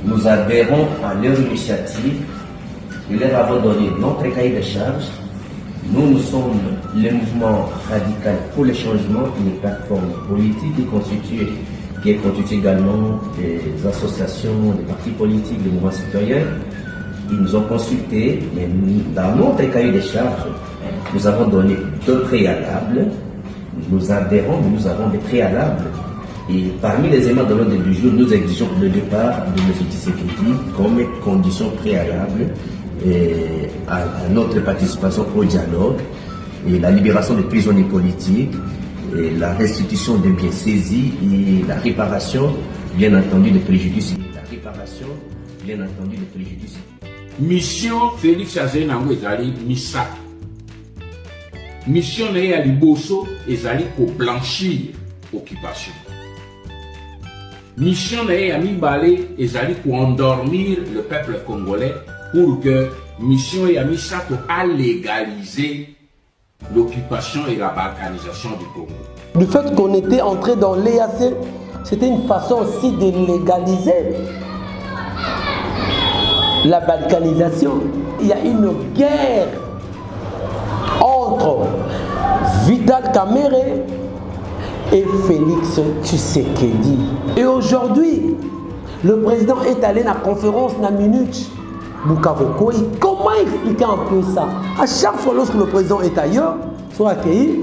nous adhérons à leur initiative et leur avons donné notre cahier de charges. Nous sommes le mouvement radical pour le changement, une plateforme politique qui est constituée également des associations, des partis politiques, des mouvements citoyens. Ils nous ont consultés, mais dans notre cahier de charges, nous avons donné deux préalables. Nous adhérons, mais nous avons des préalables. Et parmi les éléments de l'ordre du jour, nous exigeons le départ de M. Tshisekedi comme condition préalable à notre participation au dialogue, et la libération des prisonniers politiques, et la restitution des biens saisis et la réparation, bien entendu, des préjudices. Mission Félix Azenango ezali misa. Mission na ya liboso ezali ko blanchir occupation. Mission na ya mibale ezali ko endormir le peuple congolais pour que mission ya misato a légaliser l'occupation et la balkanisation du Congo. Du fait qu'on était entré dans l'EAC, c'était une façon aussi de légaliser la balkanisation. Il y a une guerre entre Vital Kamerhe et Félix Tshisekedi. Et aujourd'hui, le président est allé à la conférence na minute Bukavu. Comment expliquer un peu ça? À chaque fois lorsque le président est ailleurs, soit accueilli,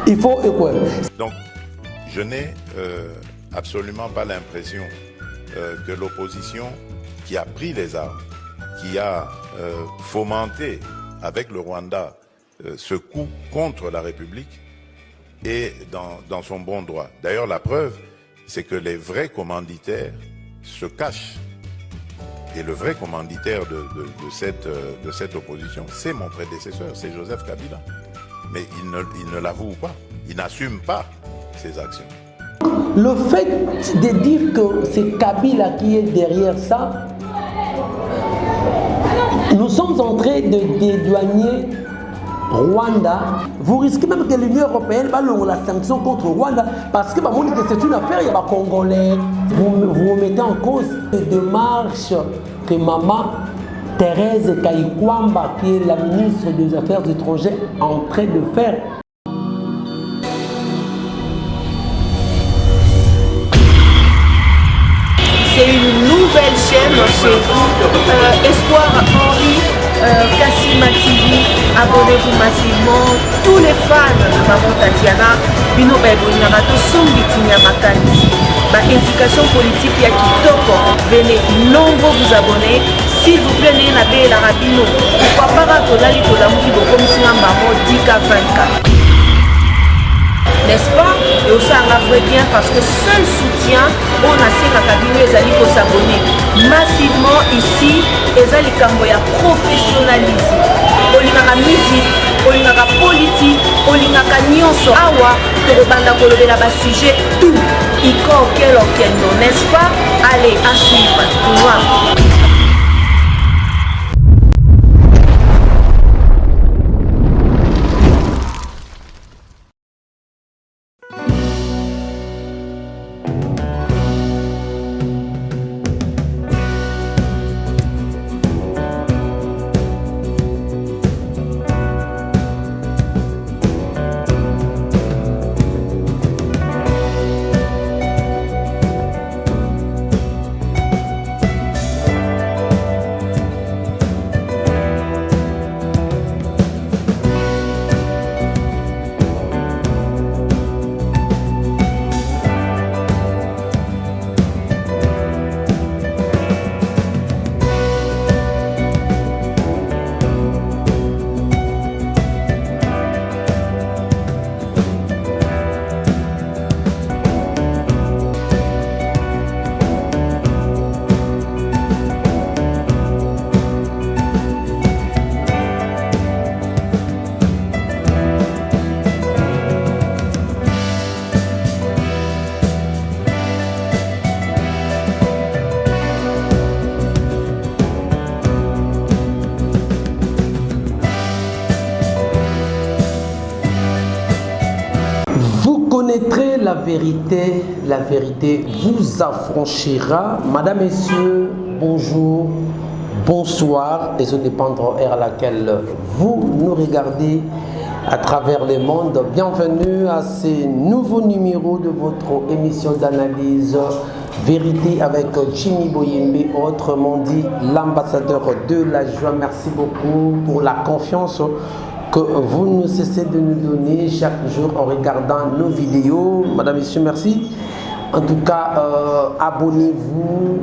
il faut écouter. Donc, je n'ai absolument pas l'impression que l'opposition qui a pris les armes, qui a fomenté avec le Rwanda ce coup contre la République, est dans son bon droit. D'ailleurs, la preuve, c'est que les vrais commanditaires se cachent. Et le vrai commanditaire de cette opposition, c'est mon prédécesseur, c'est Joseph Kabila. Mais il ne l'avoue pas, il n'assume pas ses actions. Le fait de dire que c'est Kabila qui est derrière ça, nous sommes en train de dédouaner Rwanda. Vous risquez même que l'Union européenne va lancer la sanction contre Rwanda parce que c'est une affaire, il y a des Congolais. Vous mettez en cause les démarches que Maman Thérèse Kayikwamba, qui est la ministre des Affaires étrangères, est en train de faire. C'est une nouvelle chaîne chez vous, Espoir Henri, Kassima TV. Abonnez-vous massivement. Tous les fans de Maman Tatiana, Bino Baibonama, Tosombitinia Makani. Ma indication politique ya kitoko. Venez nombreux vous abonner. S'il vous plaît, n'ayez pas de la rabino. Pourquoi pas que l'ali de l'amour comme si un maman dit qu'à 24. N'est-ce pas? Et aussi on a vrai bien parce que seul soutien, on a ces cabinets les alliés pour s'abonner massivement ici. Les alliés camboya professionnalisme. Olingaka musique, olingaka politique, olingaka nyonso awa tokobanda kolobela ba sujet tout. Iko quel non, n'est-ce pas? Allez, à suivre. Wow. la vérité vous affranchira. Madame, Messieurs, bonjour, bonsoir, et ça dépendra de l'heure à laquelle vous nous regardez à travers le monde. Bienvenue à ce nouveau numéro de votre émission d'analyse Vérité avec Jimmy Boyembe, autrement dit l'ambassadeur de la joie. Merci beaucoup pour la confiance que vous ne cessez de nous donner chaque jour en regardant nos vidéos. Madame, Messieurs, merci. En tout cas, abonnez-vous,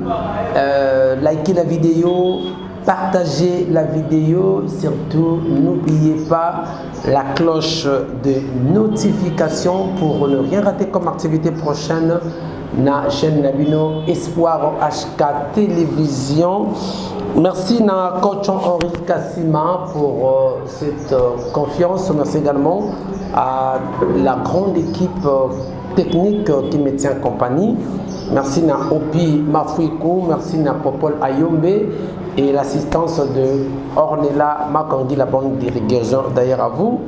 likez la vidéo, partagez la vidéo. Surtout, n'oubliez pas la cloche de notification pour ne rien rater comme activité prochaine. Na chaîne Nabino Espoir HK Télévision. Merci na coach Henri Kassima pour cette confiance. Merci également à la grande équipe technique qui me tient compagnie. Merci na Opi Mafuiko, merci na Popol Ayombe et l'assistance de Ornella Makangi, la bonne dirigeante d'ailleurs à vous.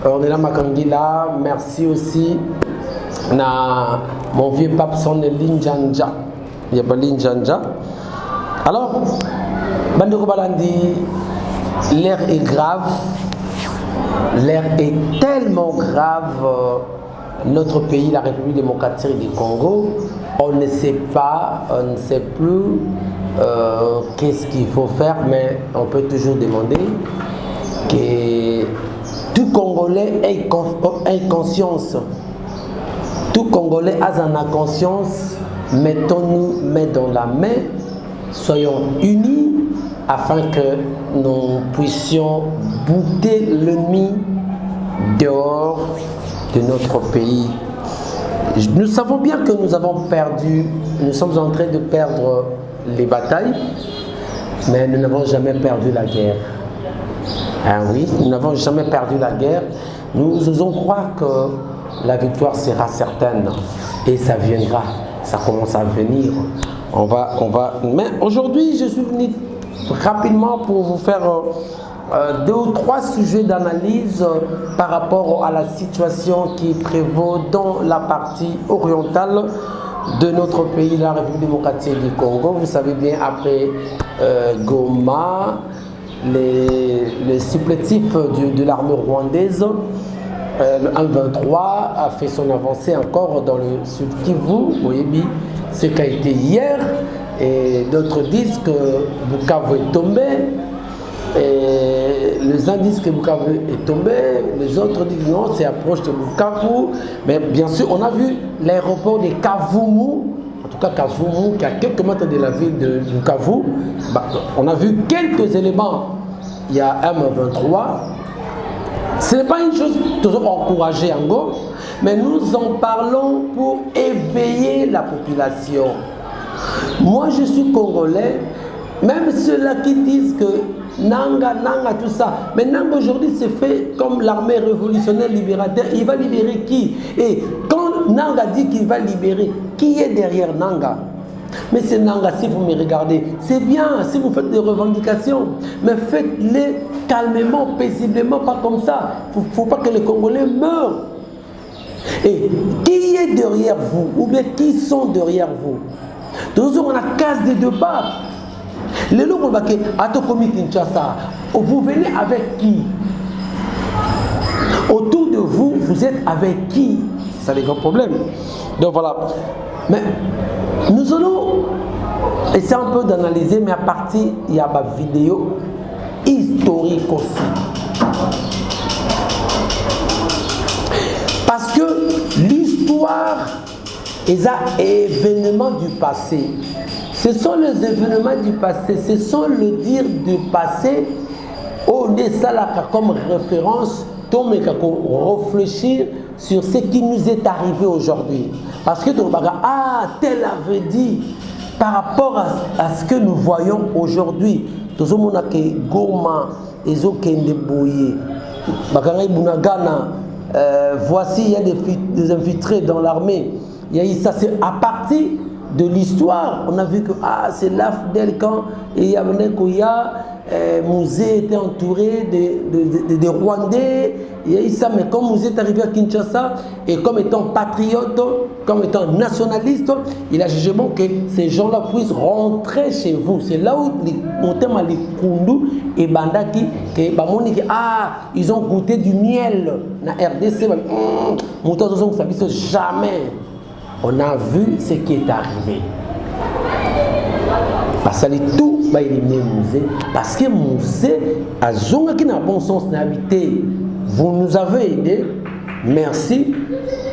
Ornella Makangi là, merci aussi na mon vieux pape son Linjanja. Il y a pas Linjanja. Alors, Bandeko Balandi, l'air est grave. L'air est tellement grave. Notre pays, la République démocratique du Congo, on ne sait pas, on ne sait plus qu'est-ce qu'il faut faire, mais on peut toujours demander que tout Congolais ait conscience. Tout Congolais a en conscience, mettons-nous main dans la main, soyons unis afin que nous puissions bouter l'ennemi dehors de notre pays. Nous savons bien que nous avons perdu, nous sommes en train de perdre les batailles, mais nous n'avons jamais perdu la guerre. Ah oui, nous n'avons jamais perdu la guerre. Nous osons croire que la victoire sera certaine et ça viendra, ça commence à venir. On va. Mais aujourd'hui, je suis venu rapidement pour vous faire 2 ou 3 sujets d'analyse par rapport à la situation qui prévaut dans la partie orientale de notre pays, la République démocratique du Congo. Vous savez bien, après Goma, les supplétifs de l'armée rwandaise, le 123 a fait son avancée encore dans le sud Kivu. Vous voyez bien ce qu'a été hier, et d'autres disent que Bukavu est tombé, et les uns disent que Bukavu est tombé, les autres disent non, c'est approche de Bukavu. Mais bien sûr, on a vu l'aéroport de Kavumu, en tout cas Kavumu, qui est à quelques mètres de la ville de Bukavu. On a vu quelques éléments. Il y a M23. Ce n'est pas une chose toujours encouragée en Go, mais nous en parlons pour éveiller la population. Moi, je suis Congolais, même ceux-là qui disent que Nanga, tout ça. Mais Nanga aujourd'hui c'est fait comme l'armée révolutionnaire libérateur. Il va libérer qui? Et quand Nanga dit qu'il va libérer, qui est derrière Nanga? Mais c'est Nanga, si vous me regardez, c'est bien si vous faites des revendications, mais faites-les calmement, paisiblement, pas comme ça. Il ne faut pas que les Congolais meurent. Et qui est derrière vous? Ou bien qui sont derrière vous? Toujours on a case des deux parts. Les gens qui ont Kinshasa, vous venez avec qui? Autour de vous, vous êtes avec qui? C'est les grands problèmes. Donc voilà. Mais nous allons essayer un peu d'analyser, mais à partir, il y a ma vidéo historique aussi. Parce que l'histoire est un événement du passé. Ce sont les événements du passé, ce sont le dire du passé. On est ça là comme référence, on réfléchir sur ce qui nous est arrivé aujourd'hui. Parce que tel avait dit par rapport à ce que nous voyons aujourd'hui. Voici, il y a des infiltrés dans l'armée. Il y a eu ça, c'est à partir de l'histoire. On a vu que c'est l'AFDEL quand il y a Musée était entouré de Rwandais. Il y a eu ça, mais comme Musée est arrivé à Kinshasa et comme étant patriote, comme étant nationaliste, il a jugé bon que ces gens-là puissent rentrer chez vous. C'est là où on thème les Kundu et Bandaki, ils ont goûté du miel na RDC. Jamais. On a vu ce qui est arrivé. Parce que tout va éliminer le musée. Parce que le musée a zonga qui n'a bon sens d'habiter. Vous nous avez aidés. Merci.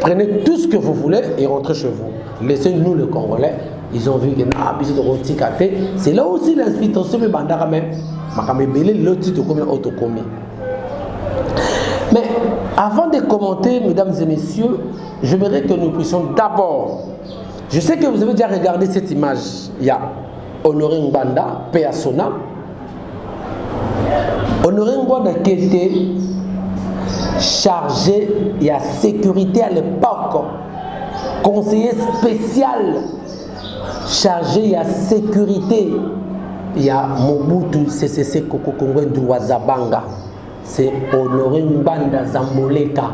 Prenez tout ce que vous voulez et rentrez chez vous. Laissez-nous le Congolais. Ils ont vu que c'est là aussi l'inspiration de Bandara même. Mais avant de commenter, mesdames et messieurs, j'aimerais que nous puissions d'abord. Je sais que vous avez déjà regardé cette image. Il y a Honoré Mbanda, paix à son âme. Honoré Mbanda qui était chargé de la sécurité à l'époque, conseiller spécial chargé de la sécurité. Il y a Mobutu CCC Kokokongwe Douazabanga. C'est Honoré Mbanda Zamboleka,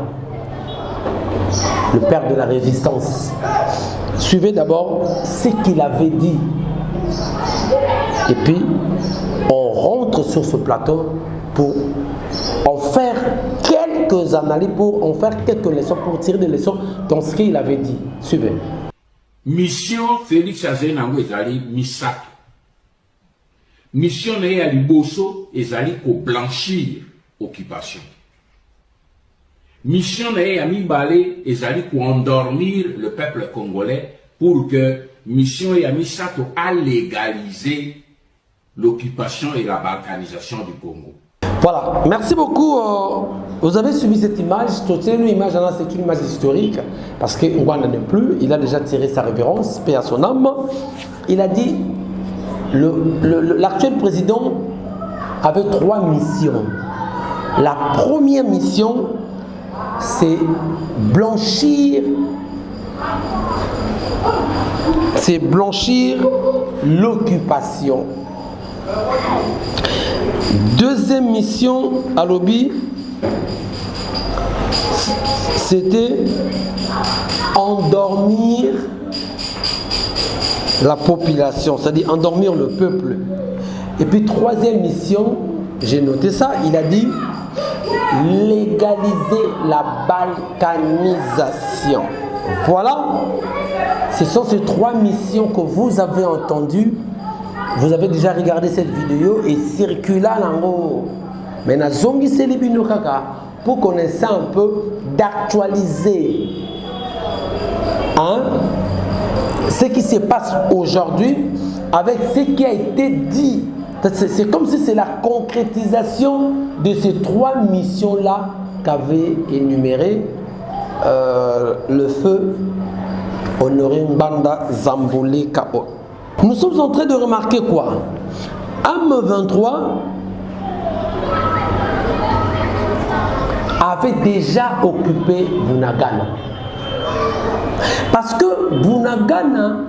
le père de la résistance. Suivez d'abord ce qu'il avait dit. Et puis, on rentre sur ce plateau pour en faire quelques analyses, pour en faire quelques leçons, pour tirer des leçons dans ce qu'il avait dit. Suivez. Mission Félix Azé Nango ezali misato. Mission Neye Aliboso ezali ko blanchir occupation. Mission Neye Amibale ezali ko endormir le peuple congolais pour que Mission Yamisato a légalisé l'occupation et la balkanisation du Congo. Voilà, merci beaucoup. Vous avez suivi cette image. C'est une image historique parce que Rwanda n'est plus. Il a déjà tiré sa révérence, paix à son âme. Il a dit l'actuel président avait 3 missions. La première mission, c'est blanchir l'occupation. Deuxième mission à Lobby, c'était endormir la population, c'est-à-dire endormir le peuple. Et puis troisième mission, j'ai noté ça, il a dit légaliser la balkanisation. Voilà, ce sont ces 3 missions que vous avez entendues. Vous avez déjà regardé cette vidéo et circula nango. Mais na zongi selibino kaka pour qu'on essaie un peu d'actualiser ce qui se passe aujourd'hui avec ce qui a été dit. C'est comme si c'est la concrétisation de ces 3 missions-là qu'avait énuméré le feu Honoré Mbanda Zamboleka. Nous sommes en train de remarquer quoi? M23 avait déjà occupé Bunagana. Parce que Bunagana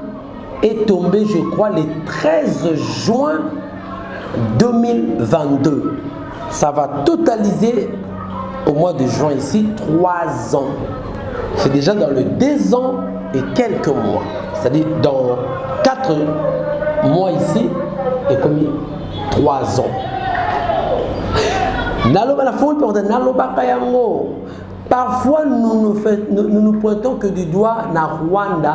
est tombé, je crois, le 13 juin 2022. Ça va totaliser au mois de juin ici 3 ans. C'est déjà dans le 2 ans et quelques mois. C'est-à-dire dans 4 mois ici et combien 3 ans. Parfois nous nous pointons que du doigt na Rwanda,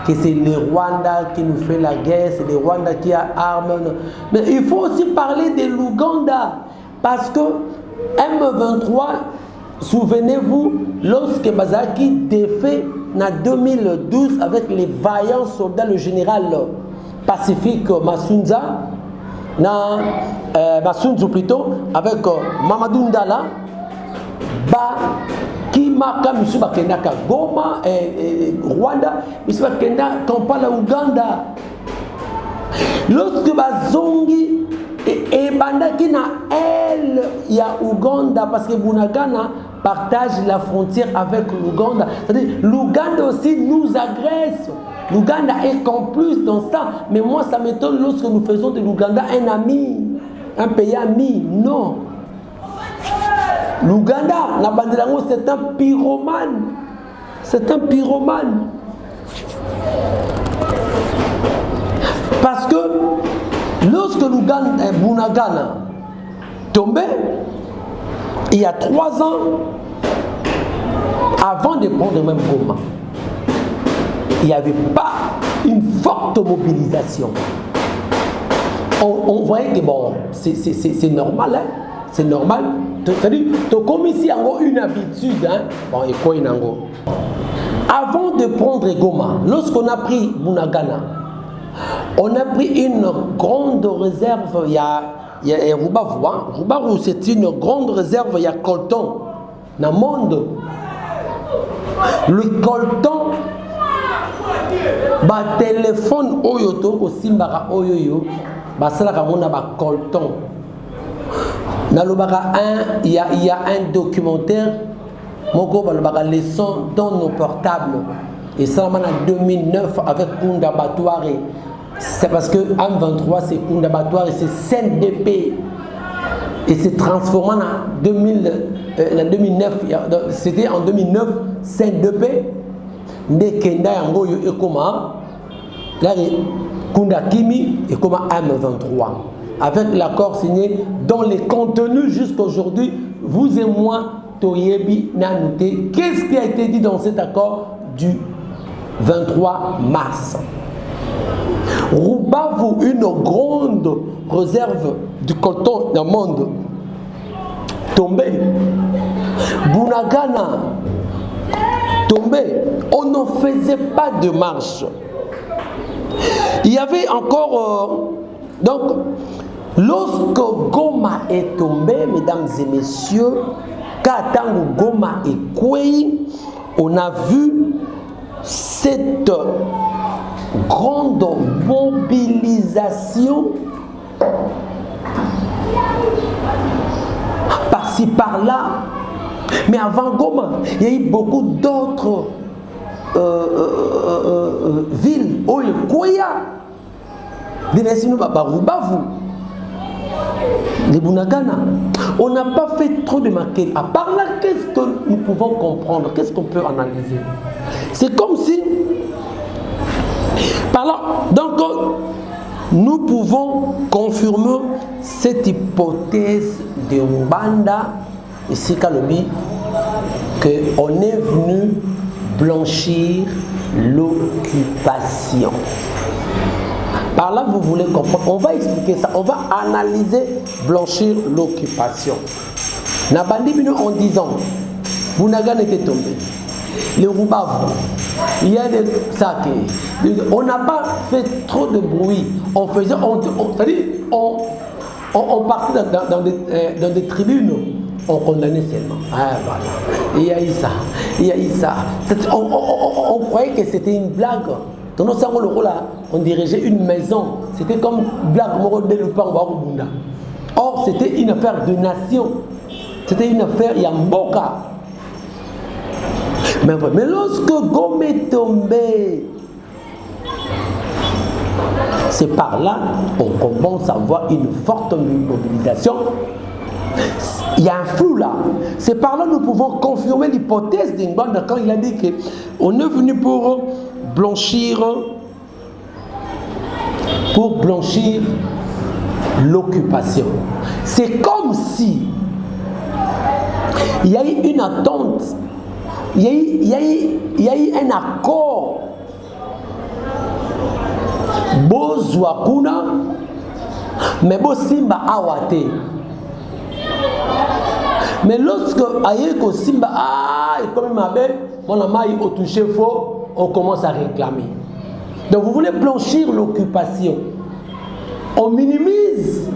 que c'est le Rwanda qui nous fait la guerre, c'est le Rwanda qui a armes. Mais il faut aussi parler de l'Ouganda parce que M23, souvenez-vous, lorsque Bazaki défait en 2012 avec les vaillants soldats, le général Pacifique Massunza, Massunzu plutôt, avec Mamadou Ndala, qui marque M. Bakenaka Goma, Rwanda, M. Bakenda Kampala, Ouganda. Lorsque Bazongi et Bandaki na elle, il y a Ouganda, parce que Bunagana partage la frontière avec l'Ouganda. C'est-à-dire l'Ouganda aussi nous agresse. L'Ouganda est complice dans ça. Mais moi, ça m'étonne lorsque nous faisons de l'Ouganda un ami, un pays ami. Non. L'Ouganda, c'est un pyromane. C'est un pyromane. Parce que lorsque l'Ouganda, Bunagana tombait, il y a 3 ans, avant de prendre même Goma, il n'y avait pas une forte mobilisation. On voyait que bon, c'est normal, hein? C'est normal. C'est-à-dire, comme ici, on a une habitude, hein? Bon, et quoi, avant de prendre Goma, lorsqu'on a pris Bunagana, on a pris une grande réserve. Il y a Rubavu, hein? Rubavu, c'est une grande réserve. Il y a Colton, dans le monde. Le Colton, ba téléphone oyoto ko simbaka oyoyo ba salaka mona ba Colton. Il y a un documentaire moko balobaka leçon dans nos portables et ça en 2009 avec Kunda Batouare. C'est parce que M23 c'est Kunda Batouare et c'est CNDP et c'est transformé en 2009. C'était en 2009 CNDP. Ndekenda yango yo ekoma là Kunda Kimi et comme M23 avec l'accord signé dont les contenus jusqu'à aujourd'hui vous et moi Toyebi n'a noté qu'est-ce qui a été dit dans cet accord du 23 mars. Rubavu, une grande réserve du coton dans le monde tombé. Bunagana tombé, on ne faisait pas de marche. Il y avait encore... donc, lorsque Goma est tombé, mesdames et messieurs, quand Goma est coué, on a vu cette grande mobilisation par-ci par-là. Mais avant Goma, il y a eu beaucoup d'autres villes. Oyekoya, les Bunagana. On n'a pas fait trop de maquettes. À part là, qu'est-ce que nous pouvons comprendre? Qu'est-ce qu'on peut analyser? C'est comme si, par là, donc, nous pouvons confirmer cette hypothèse de Mbanda. Ici, Kalobi, qu'on est venu blanchir l'occupation. Par là, vous voulez comprendre. On va expliquer ça. On va analyser blanchir l'occupation. Nabandi Bino en disant, Bunagana était tombé. Les Rubavu, il y a des sacs. On n'a pas fait trop de bruit. On faisait, on partait dans des tribunes. On condamnait seulement. Ah voilà. Il y a eu ça. Il y a eu ça. On croyait que c'était une blague. Dans nos salons, on dirigeait une maison. C'était comme blague de Lupang. Or, c'était une affaire de nation. C'était une affaire Yamboka. Mais lorsque Goma est tombé, c'est par là qu'on commence à voir une forte mobilisation. Il y a un flou là. C'est par là que nous pouvons confirmer l'hypothèse d'Ingbanda quand il a dit qu'on est venu pour blanchir l'occupation. C'est comme si il y a eu une attente, il y a eu un accord. Bozwakuna, mais Bosimba Awate. Mais lorsque Ayeko Simba, et comme ma belle, mon ami au touché faux, on commence à réclamer. Donc vous voulez blanchir l'occupation. On minimise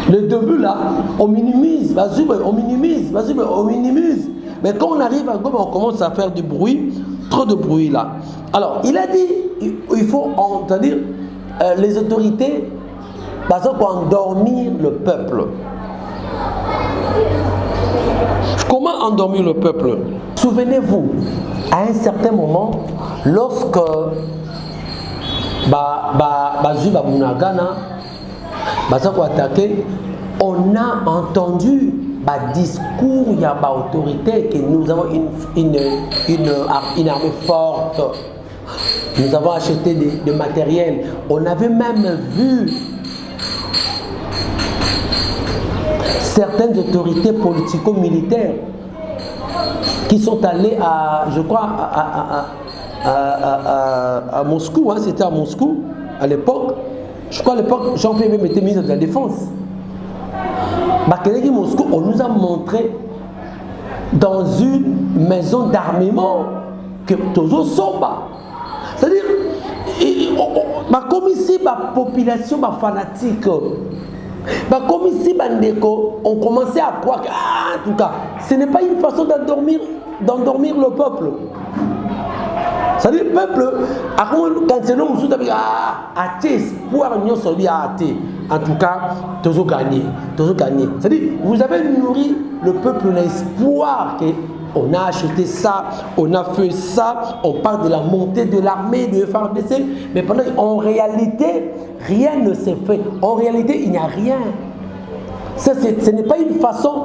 le début là, on minimise. Mais quand on arrive à Goma, on commence à faire du bruit, trop de bruit là. Alors il a dit, il faut entendre les autorités, parce qu'on endormir le peuple. Comment endormir le peuple? Souvenez-vous, à un certain moment, lorsque on a entendu discours, il y a autorité que nous avons une armée forte. Nous avons acheté des matériels. On avait même vu certaines autorités politico-militaires qui sont allées je crois, à Moscou, hein, c'était à Moscou à l'époque. Je crois à l'époque, Jean-Pierre même était ministre de la Défense. Moscou, on nous a montré dans une maison d'armement que Tozo Somba. C'est-à-dire, comme ici, la population fanatique, comme ici, on commençait à croire que, en tout cas, ce n'est pas une façon d'endormir le peuple. C'est-à-dire, le peuple, quand c'est l'homme, il a espoir, en tout cas, toujours gagné. C'est-à-dire, vous avez nourri le peuple l'espoir qu'on a acheté ça, on a fait ça, on parle de la montée de l'armée, de FARDC, mais en réalité, rien ne s'est fait. En réalité, il n'y a rien. Ce n'est pas une façon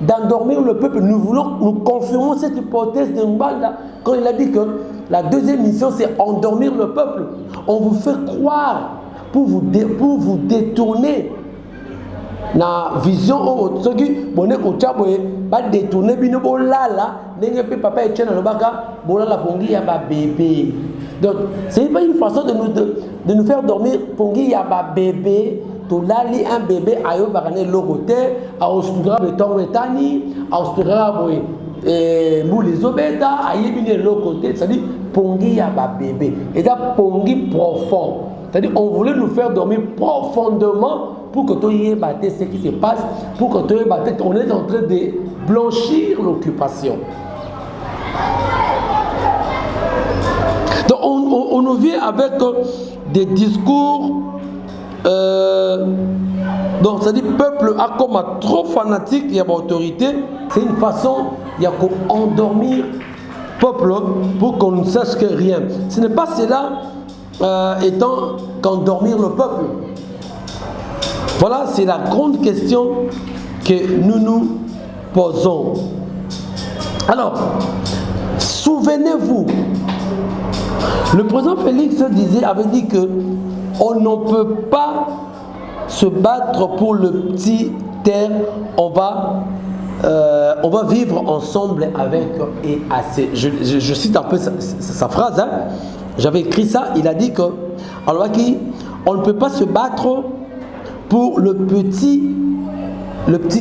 d'endormir le peuple. Nous confirmons cette hypothèse de Mbanda quand il a dit que la deuxième mission, c'est endormir le peuple. On vous fait croire pour vous détourner la vision ceux qui détourner papa et bébé. Donc ce n'est pas une façon de nous faire dormir pour qu'il y a un bébé. Tolali un bébé ayo bakane logote a ostura beton etani a ostura boy les obeta ayebine logote, c'est-à-dire pongi ya ba bébé et ça pongi profond, c'est-à-dire on voulait nous faire dormir profondément pour que tu y batte ce qui se passe, pour que tu y batte, on est en train de blanchir l'occupation. Donc on nous vient avec des discours. Donc, ça dit peuple a comme trop fanatique, il y a autorité. C'est une façon, il y a qu'on endormir peuple pour qu'on ne sache que rien. Ce n'est pas cela étant qu'endormir le peuple. Voilà, c'est la grande question que nous nous posons. Alors, souvenez-vous, le président Félix avait dit que on ne peut pas se battre pour le petit terre, on va vivre ensemble avec EAC. Je cite un peu sa phrase, hein. J'avais écrit ça, il a dit que on ne peut pas se battre pour le petit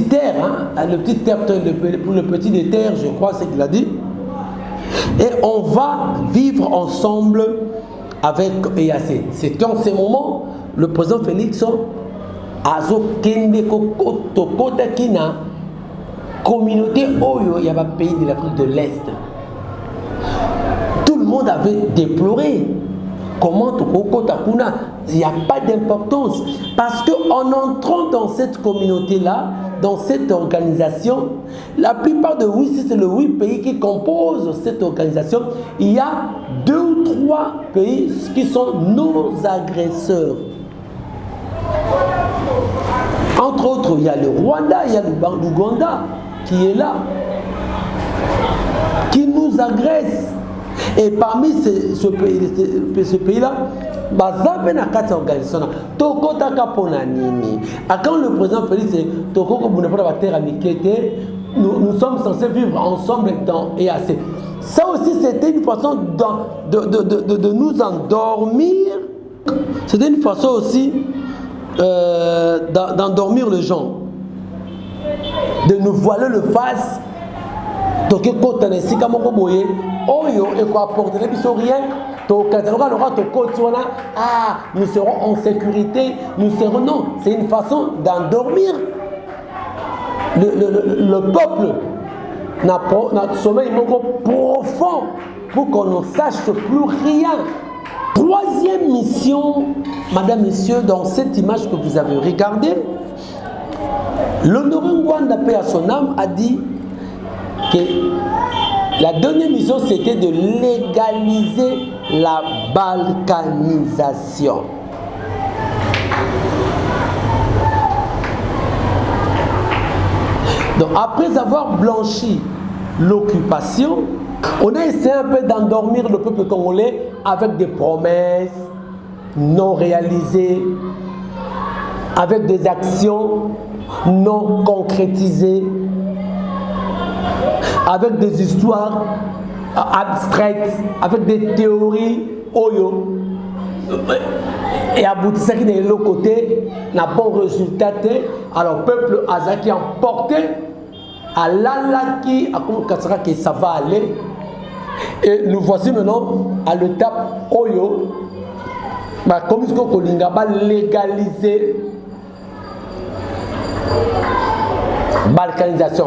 terre, hein, le petit terre, pour le petit des terres, je crois, c'est ce qu'il a dit. Et on va vivre ensemble avec EAC. C'est en ce moment, le président Félix Azo Kende Tokota Kina, communauté Oyo, il y a un pays de l'Afrique de l'Est. Tout le monde avait déploré. Comment Tokota Kuna, il n'y a pas d'importance. Parce qu'en entrant dans cette communauté-là, dans cette organisation, la plupart de c'est le 8 pays qui composent cette organisation. Il y a 2 ou 3 pays qui sont nos agresseurs. Entre autres, il y a le Rwanda, il y a l'Ouganda qui est là, qui nous agresse. Et parmi ce pays-là, quand le président Félix nous sommes censés vivre ensemble dans EAC. Ça aussi, c'était une façon de nous endormir. C'était une façon aussi d'endormir les gens, de nous voiler le face. Oyo et quoi apporter les rien. Nous serons en sécurité, nous serons non. C'est une façon d'endormir le peuple. Notre sommeil profond pour qu'on ne sache plus rien. Troisième mission, madame, messieurs, dans cette image que vous avez regardée, l'honoré Ngwanda, paix à son âme, a dit que la dernière mission, c'était de légaliser la balkanisation. Donc après avoir blanchi l'occupation, on a essayé un peu d'endormir le peuple congolais avec des promesses non réalisées, avec des actions non concrétisées, avec des histoires abstraites, avec des théories oyo. Et aboutissant de l'autre côté, n'a bon résultat. Alors, le peuple azaki emporté à l'alaki, à comme Kassara que ça va aller. Et nous voici maintenant à l'étape oyo. Comme il faut légaliser balkanisation.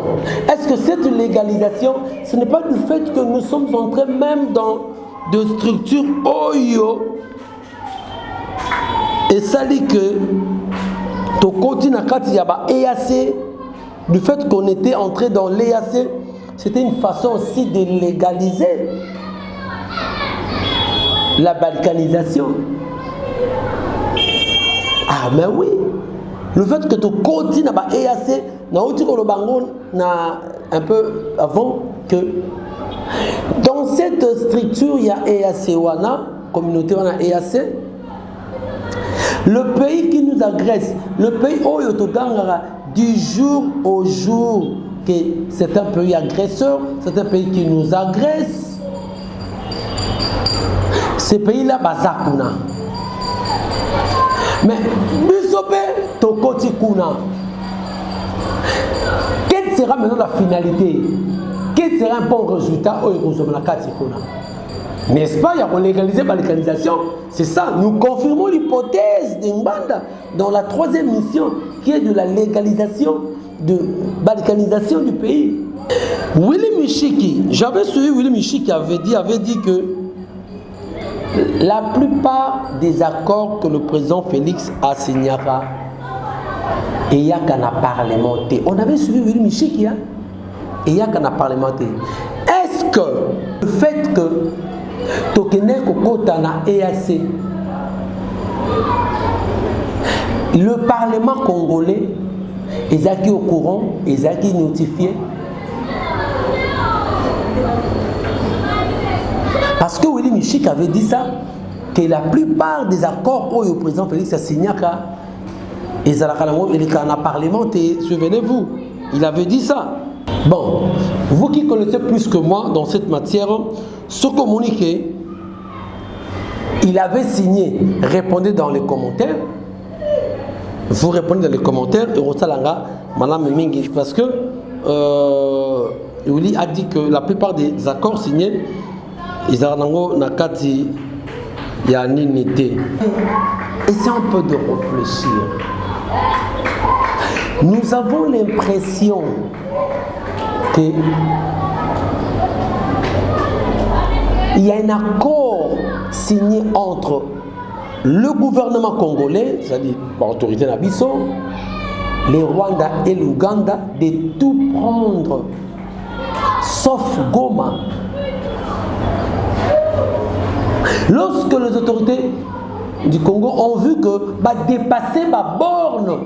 Est-ce que cette légalisation, ce n'est pas du fait que nous sommes entrés même dans des structures oyo et ça dit que ton continent il y a EAC, du fait qu'on était entré dans l'EAC, c'était une façon aussi de légaliser la balkanisation. Ah mais oui, le fait que ton continent EAC, un peu avant que dans cette structure il y a EAC wana, communauté wana EAC. Le pays qui nous agresse, le pays où du jour au jour que c'est un pays agresseur, c'est un pays qui nous agresse. Ce pays-là, Bazakuna. Mais, Bisope, Tokoti Kuna. Quelle sera maintenant la finalité? Quel sera un bon résultat au Kuna? N'est-ce pas, il y a légalisé la balkanisation. C'est ça, nous confirmons l'hypothèse d'Imbanda dans la troisième mission qui est de la légalisation de balkanisation du pays. Willy Michiki, j'avais suivi Willy Michiki avait dit que la plupart des accords que le président Félix a signés, il y a qu'à parlementer. On avait suivi Willy Michiki, hein? Et il y a qu'à parlementer. Est-ce que le fait que EAC, le Parlement congolais est au courant, est notifié? Parce que Willy Michik avait dit ça, que la plupart des accords où le président Félix a signé, il a parlementé, souvenez-vous, il avait dit ça. Bon, vous qui connaissez plus que moi dans cette matière, ce communiqué, il avait signé. Répondez dans les commentaires. Vous répondez dans les commentaires et Rosalanga, Madame Mingi, parce que Willy a dit que la plupart des accords signés, ils ont nakati yaninité. Essayons un peu de réfléchir. Nous avons l'impression que il y a un accord signé entre le gouvernement congolais, c'est-à-dire l'autorité Nabiso, le Rwanda et l'Ouganda, de tout prendre, sauf Goma. Lorsque les autorités du Congo ont vu que dépasser ma borne,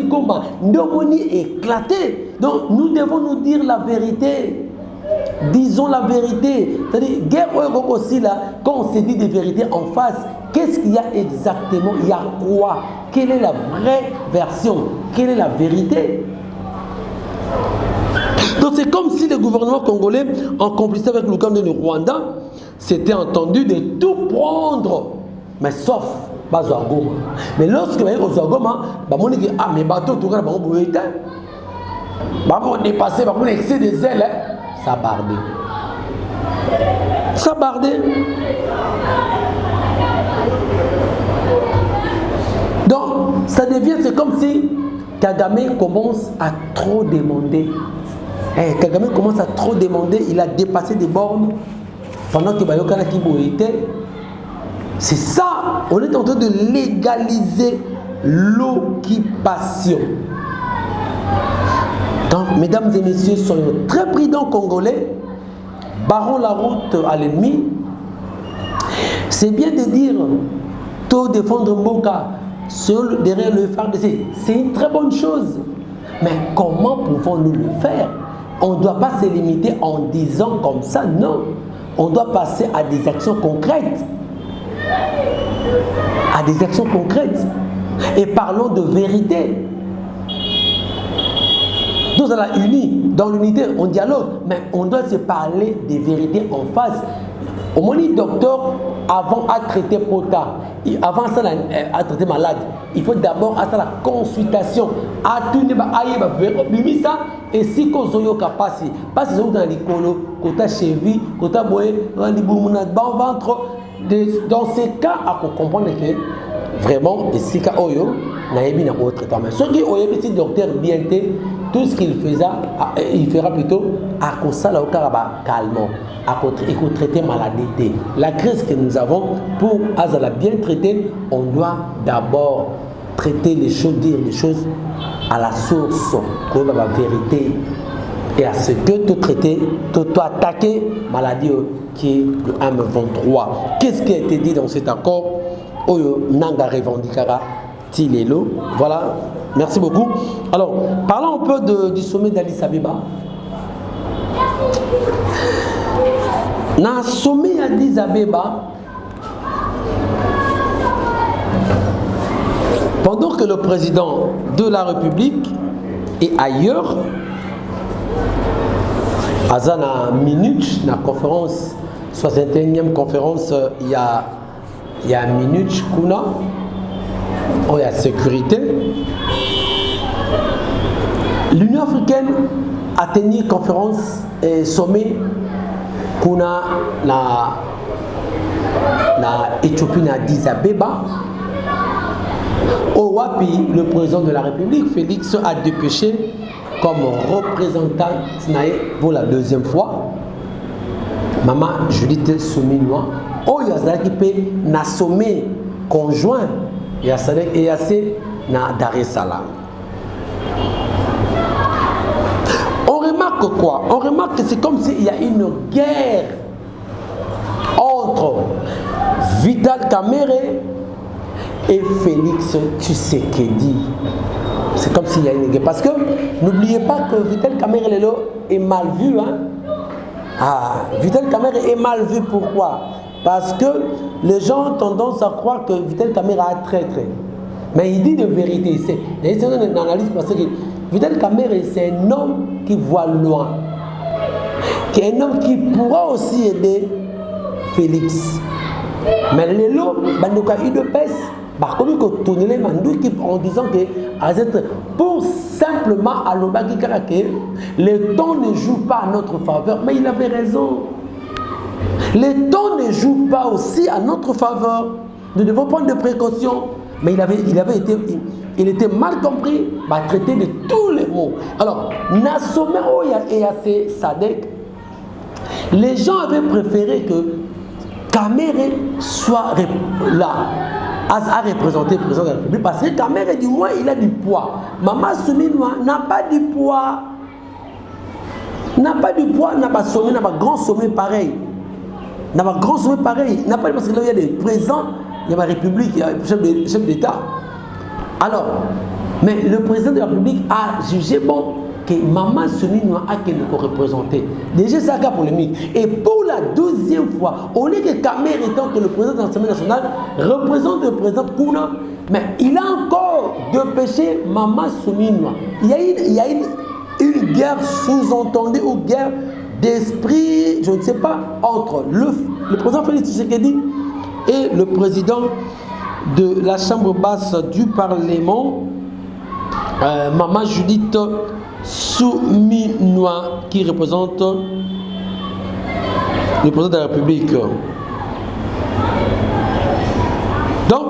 Goma, Ndomoni éclaté. Donc nous devons nous dire la vérité. Disons la vérité. C'est-à-dire, guerre aussi là, quand on se dit des vérités en face, qu'est-ce qu'il y a exactement? Il y a quoi? Quelle est la vraie version? Quelle est la vérité? Donc c'est comme si le gouvernement congolais, en complicité avec l'Ouganda et le Rwanda, s'était entendu de tout prendre, mais sauf Bazouagoma. Mais lorsque vous avez Bazouagoma, on dit ah mais bateau tout le monde on dépassé, on excès des ailes, ça bardé. Ça bardé. Donc ça devient, c'est comme si Kagame commence à trop demander. Kagame commence à trop demander, il a dépassé des bornes pendant que Bayokana Kibo était. C'est ça, on est en train de légaliser l'occupation. Donc, mesdames et messieurs, soyons très prudents congolais, barrons la route à l'ennemi, C'est bien de dire, tout défendre Mboka derrière le FARDC, c'est une très bonne chose. Mais comment pouvons-nous le faire? On ne doit pas se limiter en disant comme ça, non. On doit passer à des actions concrètes. À des actions concrètes. Et parlons de vérité. Nous allons unis. Dans l'unité, on dialogue. Mais on doit se parler des vérités en face. Au moins, le docteur, avant à traiter Pota, avant ça, à traiter malade, il faut d'abord attendre la consultation. À tout le monde, et si on a passé, parce que dans les colos, côté cheville, côté boye, ventre. Dans ces cas, à comprendre que vraiment, ici, Oyo, n'a pas de traitement. Mais ceux qui ont un petit docteur bien tout ce qu'il faisait, il fera plutôt à cause de calme, à traiter maladie. La crise que nous avons, pour Azala bien traiter, on doit d'abord traiter les choses, dire les choses à la source, comme la vérité, et à ce que tu traiter, tu attaquer maladie qui est le M23. Qu'est-ce qui a été dit dans cet accord? Oyo Nanga revendicara Tilelo. Voilà, merci beaucoup. Alors, parlons un peu du sommet d'Addis Abeba. Dans le sommet d'Addis Abeba, pendant que le président de la République est ailleurs, à la minute, la conférence, 61e conférence, il y a une minute, il y a sécurité. L'Union africaine a tenu une conférence et sommet qu'on a la Éthiopie à Addis Abeba. Au Wapi, le président de la République, Félix, a dépêché comme représentant pour la deuxième fois Maman Judith Souminois. Oh, il y a qui peut na sommet conjoint et na Dar es Salaam. On remarque quoi? On remarque que c'est comme s'il y a une guerre entre Vital Kamerhe et Félix Tshisekedi. C'est comme s'il y a une guerre. Parce que n'oubliez pas que Vital Kamerhe est mal vu. Hein? Vital Kamerhe est mal vu. Pourquoi? Parce que les gens ont tendance à croire que Vital Kamerhe a traître. Mais il dit de vérité. C'est une analyse parce que Vital Kamerhe, c'est un homme qui voit loin. Qui est un homme qui pourra aussi aider Félix. Mais les lots, il de pèse. Par contre, en disant que pour simplement à le temps ne joue pas à notre faveur, mais il avait raison. Le temps ne joue pas aussi à notre faveur. Nous devons prendre des précautions. Mais il était mal compris, traité de tous les mots. Alors, Nassomé et assez Sadek, les gens avaient préféré que Kamerhe soit là. À représenter le président de la République parce que Kamerhe du moins il a du poids. Maman Souminois n'a pas du poids. N'a pas du poids, n'a pas sommet, n'a pas grand sommet pareil. N'a pas grand sommet pareil. N'a pas parce qu'il y a des présidents, il y a la République, il y a le chef d'État. Alors, mais le président de la République a jugé bon que Maman Souminois a qu'elle nous représenter. Déjà, c'est un cas polémique. Et pour la 12e fois, on est que Kamerhe étant que le président de l'Assemblée nationale représente le président Kouna, mais il a encore dépêché Maman Souminois. Il y a une guerre sous-entendue ou guerre d'esprit, je ne sais pas, entre le président Félix Tshisekedi et le président de la Chambre basse du Parlement, Maman Judith Souminois, qui représente le président de la République. Donc,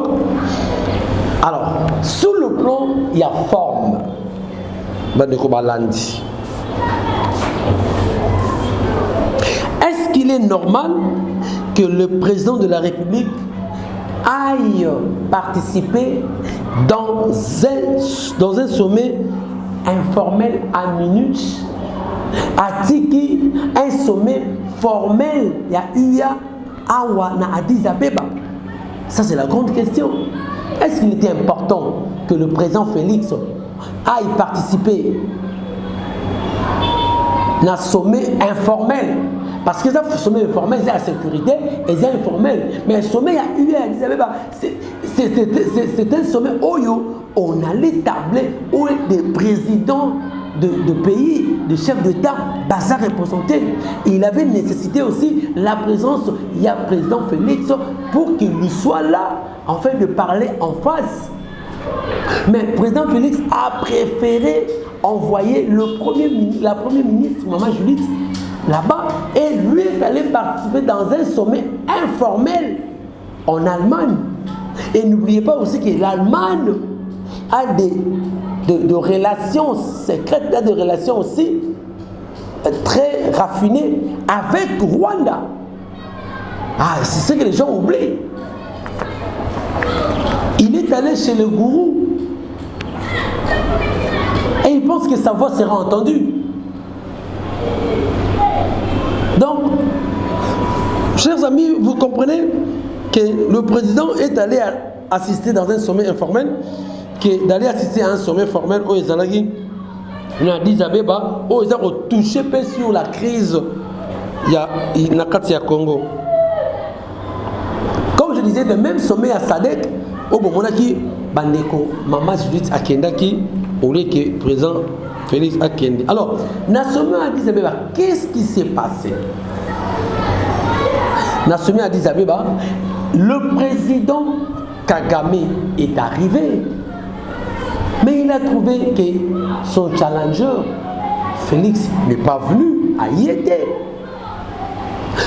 alors, sur le plan, il y a forme. Est-ce qu'il est normal que le président de la République aille participer dans un sommet informel à Munich, à Tiki, un sommet formel, il y a awa na Addis Abeba? Ça c'est la grande question. Est-ce qu'il était important que le président Félix aille participer à un sommet informel? Parce que ça, sommet informel, c'est la sécurité et c'est informel. Mais le sommet à eu à Addis Abeba, c'est un sommet où on allait tabler où des présidents de pays, des chefs d'État, bazar représentés. Il avait nécessité aussi la présence, il y a le président Félix pour qu'il lui soit là, afin de parler en face. Mais le président Félix a préféré envoyer la première ministre, Maman Judith, là-bas, et lui est allé participer dans un sommet informel en Allemagne. Et n'oubliez pas aussi que l'Allemagne a de relations secrètes, des relations aussi très raffinées avec Rwanda. Ah, c'est ce que les gens oublient. Il est allé chez le gourou et il pense que sa voix sera entendue. Donc, chers amis, vous comprenez que le président est allé assister dans un sommet informel, d'aller assister à un sommet formel où ils allaient à Addis Abeba, où ils ont touché sur la crise au Congo. Comme je disais, le même sommet à Sadek, au Bomonaki, Bandeko, Maman Judith Akendaki, au lieu que le président Félix Akende. Alors, dans le sommet à Addis Abeba, qu'est-ce qui s'est passé? Dans le sommet à Addis Abeba, le président Kagame est arrivé. Mais il a trouvé que son challenger, Félix, n'est pas venu à Yété.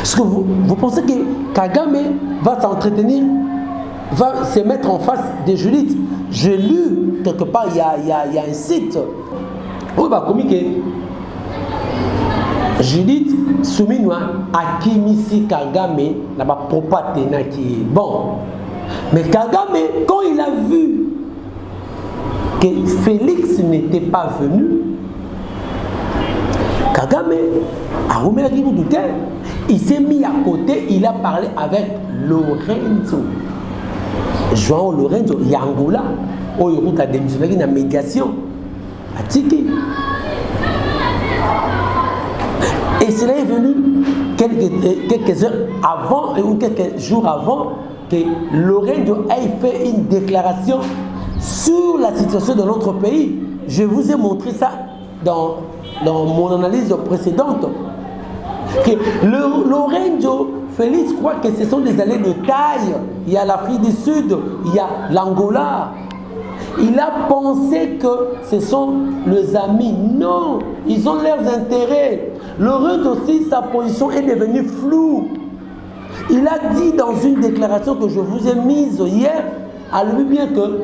Est-ce que vous pensez que Kagame va s'entretenir, va se mettre en face de Judith? J'ai lu quelque part, il y a un site où il va communiquer. Judith Souminwa a Kimisi Kagame n'a pas propaté qui bon. Mais Kagame, quand il a vu que Félix n'était pas venu, Kagame a remis la guibou douter. Il s'est mis à côté, il a parlé avec Lorenzo. João Lorenzo, Yangola, où il a démissionné dans la médiation. À Tiki. Et cela est venu quelques heures avant, ou quelques jours avant, que Lorenzo ait fait une déclaration sur la situation de notre pays. Je vous ai montré ça dans mon analyse précédente. Que Lorenzo Félix croit que ce sont des alliés de taille. Il y a l'Afrique du Sud, il y a l'Angola. Il a pensé que ce sont les amis. Non, ils ont leurs intérêts. Lorenzo aussi, sa position est devenue floue. Il a dit dans une déclaration que je vous ai mise hier, à lui bien que,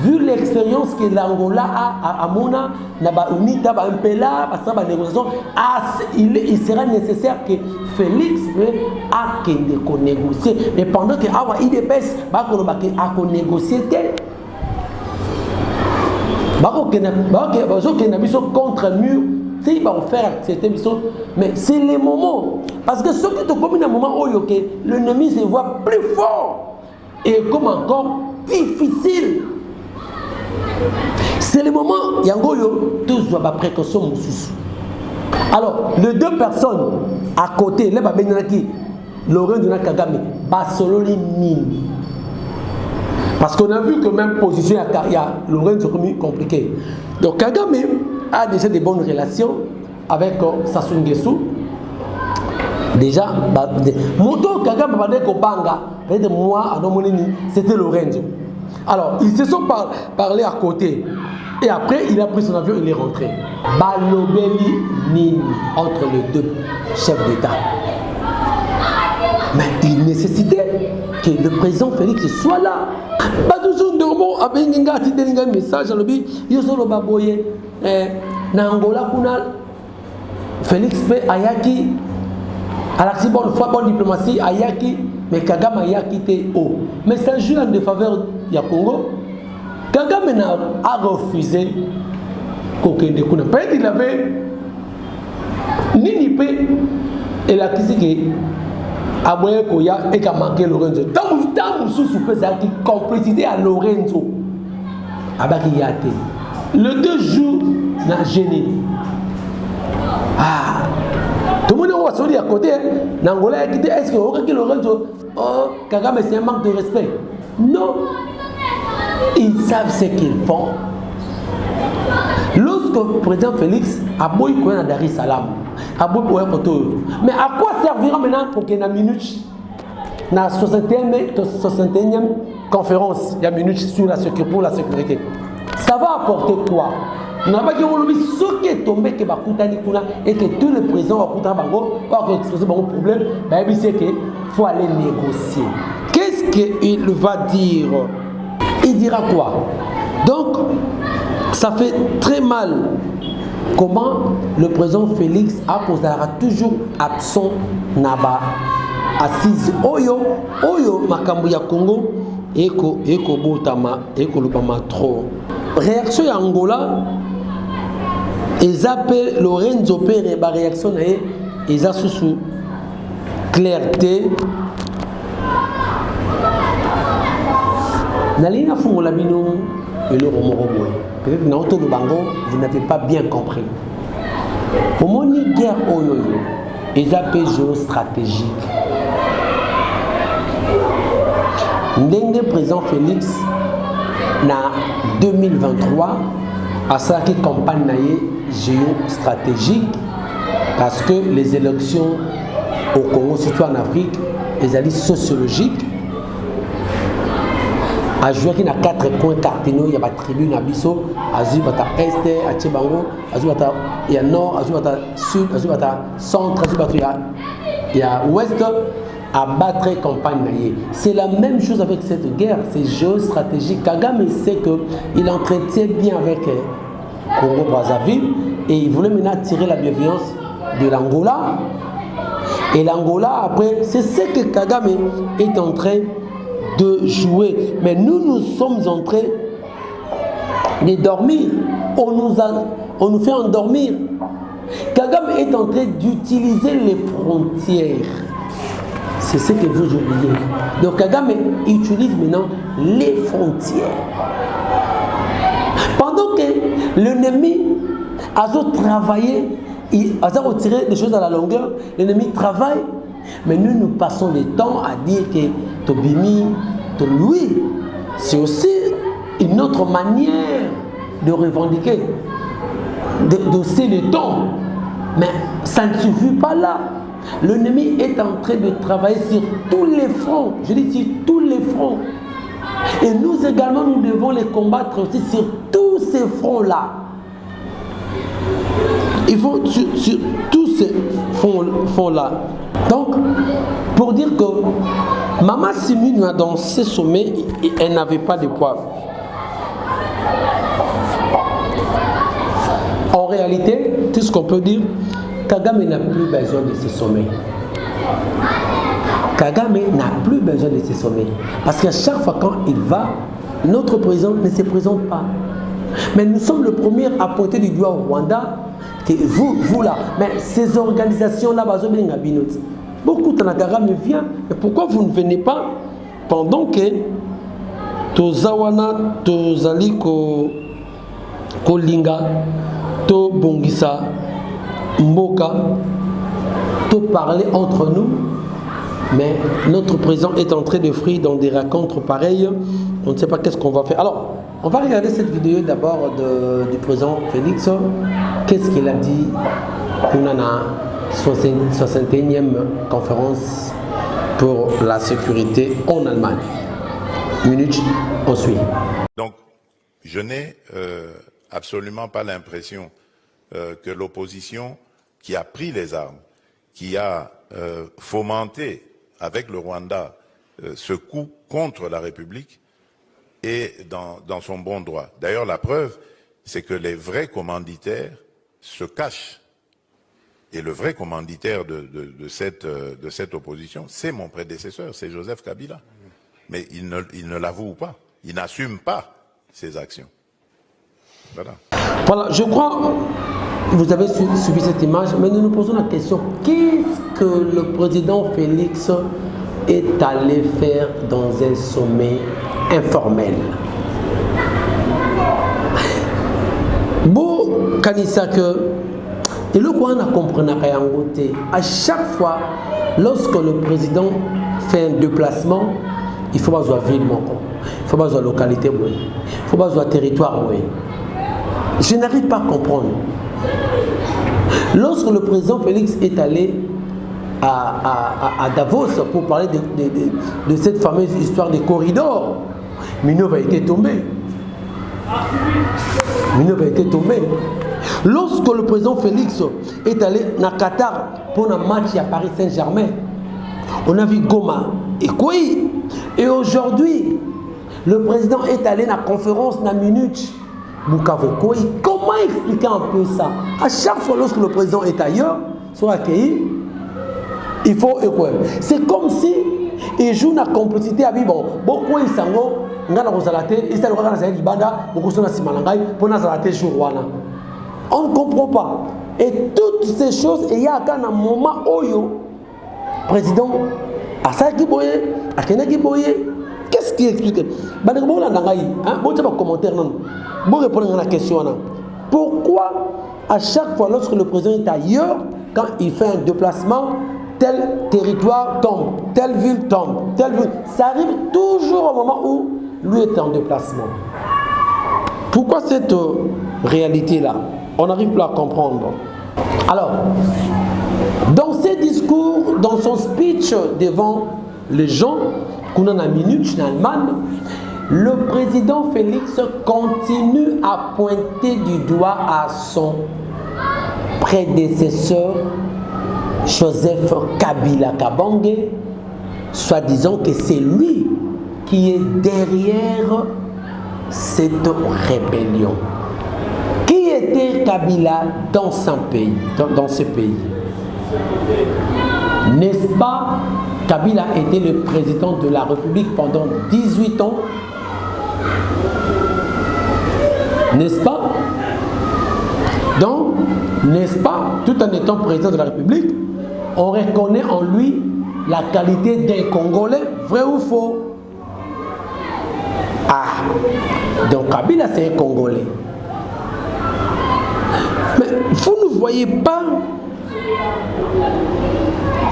vu l'expérience que l'Angola a à Mona, il sera nécessaire que Félix a négocier. Mais pendant que IDPS a négocié, contre mur, il va faire accepter, mais c'est les moments. Parce que ce qui te commet un moment où l'ennemi se voit plus fort et comme encore difficile. C'est le moment, Yangoyo, tous doivent précaution. Alors, les deux personnes à côté, les Babenaki, Laurent de Kagame, Basololi Nini. Parce qu'on a vu que même position, il y a Laurent c'est compliqué. Donc Kagame a déjà des bonnes relations avec Sassou Nguesso. Déjà, Moto Kagame Banga, moi, c'était Lorenzo. Alors, ils se sont parlé à côté. Et après, il a pris son avion, il est rentré. Balobeli Nini entre les deux chefs d'État. Mais il nécessitait que le président Félix soit là. Pas toujours normal, avec un message, Nangola Kunal, Félix P. Ayaki, Alaxi bonne foi, bonne diplomatie, Ayaki, mais Kagame Ayaki était haut. Mais c'est un jeu en défaveur du Congo. Kagame a refusé Kokende Kuna. Peut-être qu'il avait Nini P. Et la Kisike aboye koya et qu'a manqué Lorenzo. Tant sous qui complicité à Lorenzo. Abaki yate. Le 2 jours n'a gêné. Ah. Tout le monde va se dire à côté. N'Angola est-ce que Lorenzo, oh, Kagame c'est un manque de respect. Non. Ils savent ce qu'ils font. Lorsque le président Félix a beau y à Dar es Salaam, a beau pour mais à quoi servira maintenant pour qu'il y ait une minute dans la 61e conférence, il y a une minute sur la sécurité, pour la sécurité. Ça va apporter quoi? On n'a pas dit ce qui est tombé que et que tous les présidents vont exposer un problème, c'est qu'il faut aller négocier. Qu'est-ce qu'il va dire? Il dira quoi? Donc, ça fait très mal comment le président Félix a toujours absent Naba assise Oyo Makambuya Congo Eko Botama Eko Lubama trop. Réaction à Angola, ils appellent Lorenzo Pere, ba réaction ils a sous clarté. Nalina Fungola Bino et le Romoroboy. Peut-être que dans le Bango, vous n'avez pas bien compris. Au moment de guerre Oyoyo, ils appellent géostratégique. Ndenge président Félix, en 2023, a sorti une campagne géostratégique parce que les élections au Congo, surtout en Afrique, elles sont sociologiques. A joué qui na 4 points cardinaux, il y a pas tribune à Bisso, à Zubata Est, à Tchebango, à Zubata il y a Nord, à Zubata Sud, à Zubata Centre, à Zubata il y a Ouest, à battre campagne. C'est la même chose avec cette guerre, c'est géostratégique. Kagame sait qu'il entretient bien avec Congo-Brazzaville et il voulait maintenant tirer la bienveillance de l'Angola. Et l'Angola, après, c'est ce que Kagame est en train de jouer. Mais nous sommes en train de dormir. On nous fait endormir. Kagame est en train d'utiliser les frontières. C'est ce que vous oubliez. Donc Kagame utilise maintenant les frontières. Pendant que l'ennemi a travaillé, il a retiré des choses à la longueur, l'ennemi travaille. Mais nous passons le temps à dire que Tobimi, Louis, c'est aussi une autre manière de revendiquer, d'osser le temps. Mais ça ne suffit pas là. L'ennemi est en train de travailler sur tous les fronts. Je dis sur tous les fronts. Et nous également, nous devons les combattre aussi sur tous ces fronts-là. Il faut sur tous ces fonds-là. Donc, pour dire que Maman Simune, dans ces sommets, elle n'avait pas de poids. En réalité, tout ce qu'on peut dire, Kagame n'a plus besoin de ces sommets. Kagame n'a plus besoin de ces sommets. Parce qu'à chaque fois quand il va, notre président ne se présente pas. Mais nous sommes le premier à pointer du doigt au Rwanda. Que vous là, mais ces organisations-là, beaucoup de Kagame vient. Mais pourquoi vous ne venez pas pendant que Tozawana, Tozali, Kolinga, To Bongisa, Mboka, To parler entre nous? Mais notre président est en train de frire dans des rencontres pareilles. On ne sait pas qu'est-ce qu'on va faire. Alors, on va regarder cette vidéo d'abord du président Félix. Qu'est-ce qu'il a dit pour la 61e conférence pour la sécurité en Allemagne. Minute, on suit. Donc, je n'ai absolument pas l'impression que l'opposition qui a pris les armes, qui a fomenté avec le Rwanda ce coup contre la République, est dans son bon droit. D'ailleurs, la preuve, c'est que les vrais commanditaires se cachent. Et le vrai commanditaire de cette opposition, c'est mon prédécesseur, c'est Joseph Kabila. Mais il ne l'avoue pas, il n'assume pas ses actions. Voilà. Voilà, je crois que vous avez suivi cette image, mais nous nous posons la question, qu'est-ce que le président Félix est allé faire dans un sommet informel? Bon, kanisa que et le quoi on a compris à chaque fois lorsque le président fait un déplacement, il faut pas voir ville, il faut pas voir localité, il faut pas voir territoire. Je n'arrive pas à comprendre. Lorsque le président Félix est allé à Davos pour parler de cette fameuse histoire des corridors, Minov a été tombé. Lorsque le président Félix est allé à Qatar pour un match à Paris Saint-Germain, on a vu Goma et Kouy. Et aujourd'hui, le président est allé à la conférence dans Munich. Comment expliquer un peu ça? À chaque fois lorsque le président est ailleurs, soit accueilli, il faut quoi? C'est comme si il joue la complicité à Bibon. Beaucoup ils sango, ngana kozalate, ils sont dans la libanda, beaucoup sont dans Simalangai, pour nazalate jourwana. On ne comprend pas. Et toutes ces choses, il y a un moment où président a ça qui boye, a kena qui boye. Qu'est-ce qui explique? Bon, tu vas commentaire non. Bon, répondre à la question. Pourquoi à chaque fois lorsque le président est ailleurs, quand il fait un déplacement, tel territoire tombe, telle ville tombe, telle ville, ça arrive toujours au moment où lui est en déplacement. Pourquoi cette réalité-là? On n'arrive plus à comprendre. Alors, dans ses discours, dans son speech devant les gens, qu'on a en Munich, en Allemagne, le président Félix continue à pointer du doigt à son prédécesseur, Joseph Kabila Kabange, soi-disant que c'est lui qui est derrière cette rébellion. Qui était Kabila dans ce pays? N'est-ce pas? Kabila était le président de la République pendant 18 ans. N'est-ce pas? Donc, n'est-ce pas, tout en étant président de la République, on reconnaît en lui la qualité d'un Congolais, vrai ou faux? Ah, donc Kabila c'est un Congolais. Mais vous ne voyez pas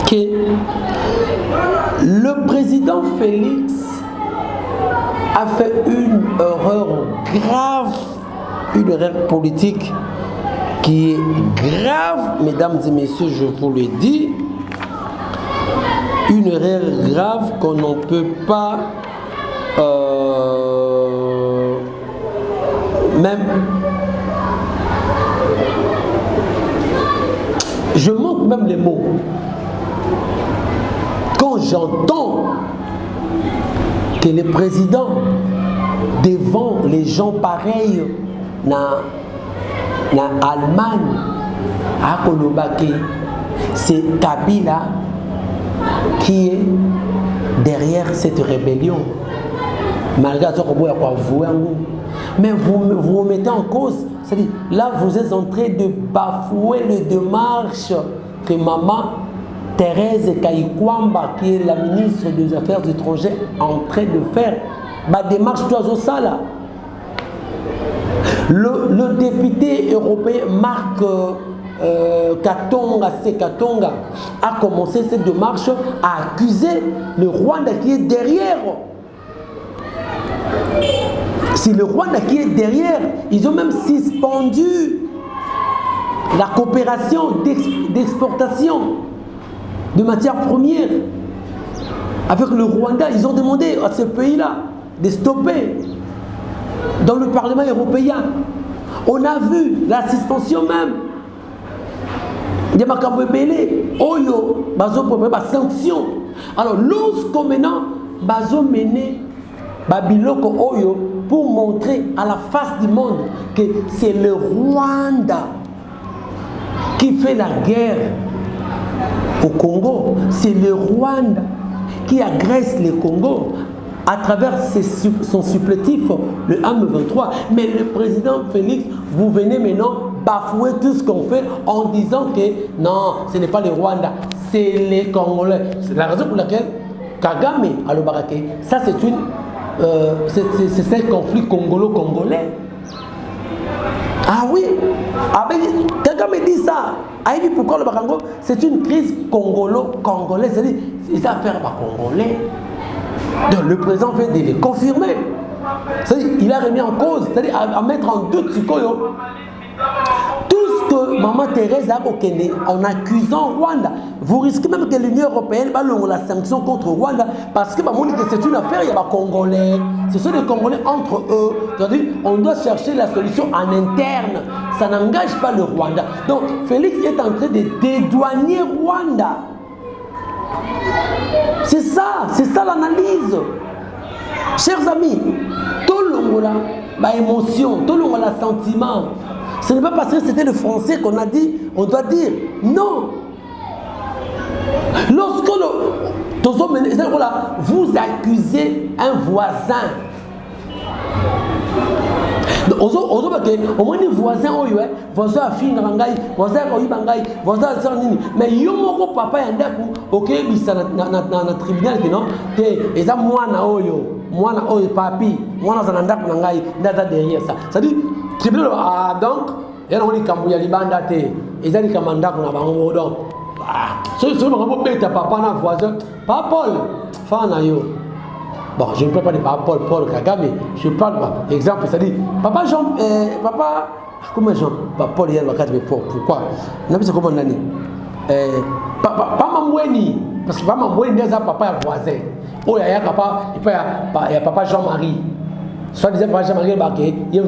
que le président Félix a fait une erreur grave, une erreur politique qui est grave, mesdames et messieurs, je vous le dis, une erreur grave qu'on ne peut pas même... Je manque même les mots. Quand j'entends que le président, devant les gens pareils, en Allemagne, à Kolobake, c'est Kabila qui est derrière cette rébellion. Malgré ça, mais vous mettez en cause, c'est-à-dire là vous êtes en train de bafouer les démarches que maman Thérèse Kayikwamba, qui est la ministre des Affaires étrangères, est en train de faire. Ma démarche là. Le député européen Marc Katonga a commencé cette démarche à accuser le Rwanda qui est derrière. C'est le Rwanda qui est derrière. Ils ont même suspendu la coopération d'exportation de matières premières avec le Rwanda. Ils ont demandé à ce pays-là de stopper. Dans le Parlement européen, on a vu la suspension même. Il y a des Oyo, bazo pour sanction. Alors, lorsqu'on maintenant bazo mené Babiloko Oyo pour montrer à la face du monde que c'est le Rwanda qui fait la guerre au Congo, c'est le Rwanda qui agresse le Congo à travers son supplétif, le M23. Mais le président Félix, vous venez maintenant bafouer tout ce qu'on fait en disant que non, ce n'est pas le Rwanda, c'est les Congolais. C'est la raison pour laquelle Kagame a le baraké. Ça, c'est un conflit congolo-congolais. Ah oui, Kagame dit ça. Il dit pourquoi le Bakango? C'est une crise congolo-congolaise. C'est-à-dire, c'est affaire par Congolais. Donc le président vient de les confirmer. C'est-à-dire, il a remis en cause, c'est-à-dire à mettre en doute ce Koyo. Tout ce que Maman Thérèse a obtenu en accusant Rwanda, vous risquez même que l'Union européenne va la sanction contre Rwanda parce que c'est une affaire, il y a des Congolais, ce sont des Congolais entre eux. C'est-à-dire, on doit chercher la solution en interne, ça n'engage pas le Rwanda. Donc Félix est en train de dédouaner Rwanda. C'est ça l'analyse. Chers amis, tout le monde a émotion, tout le monde a sentiment. Ce n'est pas parce que c'était le français qu'on a dit, on doit dire non. Lorsque vous accusez un voisin, au moins les voisins, voisin a fini voisin a voisin mais yo moko papa yandaku ok bisa na tribunal que non te eza mwana oyo papi mwana za ndaku nangai ndaza derrière ça ça dit tribunal donc yana woni kambu ya libanda te ezali kamandaku na bango donc so bango beta papa na voisin pas Paul fana yo. Bon, je ne parle pas de Paul Kagame, je parle par exemple, ça dit, papa Jean, comment Jean, Paul hier, pourquoi? Non, mais c'est comment on a dit? Pas Mamoueni, parce que pas Mamoueni, c'est papa et voisin. Oh, il y a papa Jean-Marie. Soit disant papa Jean-Marie, il y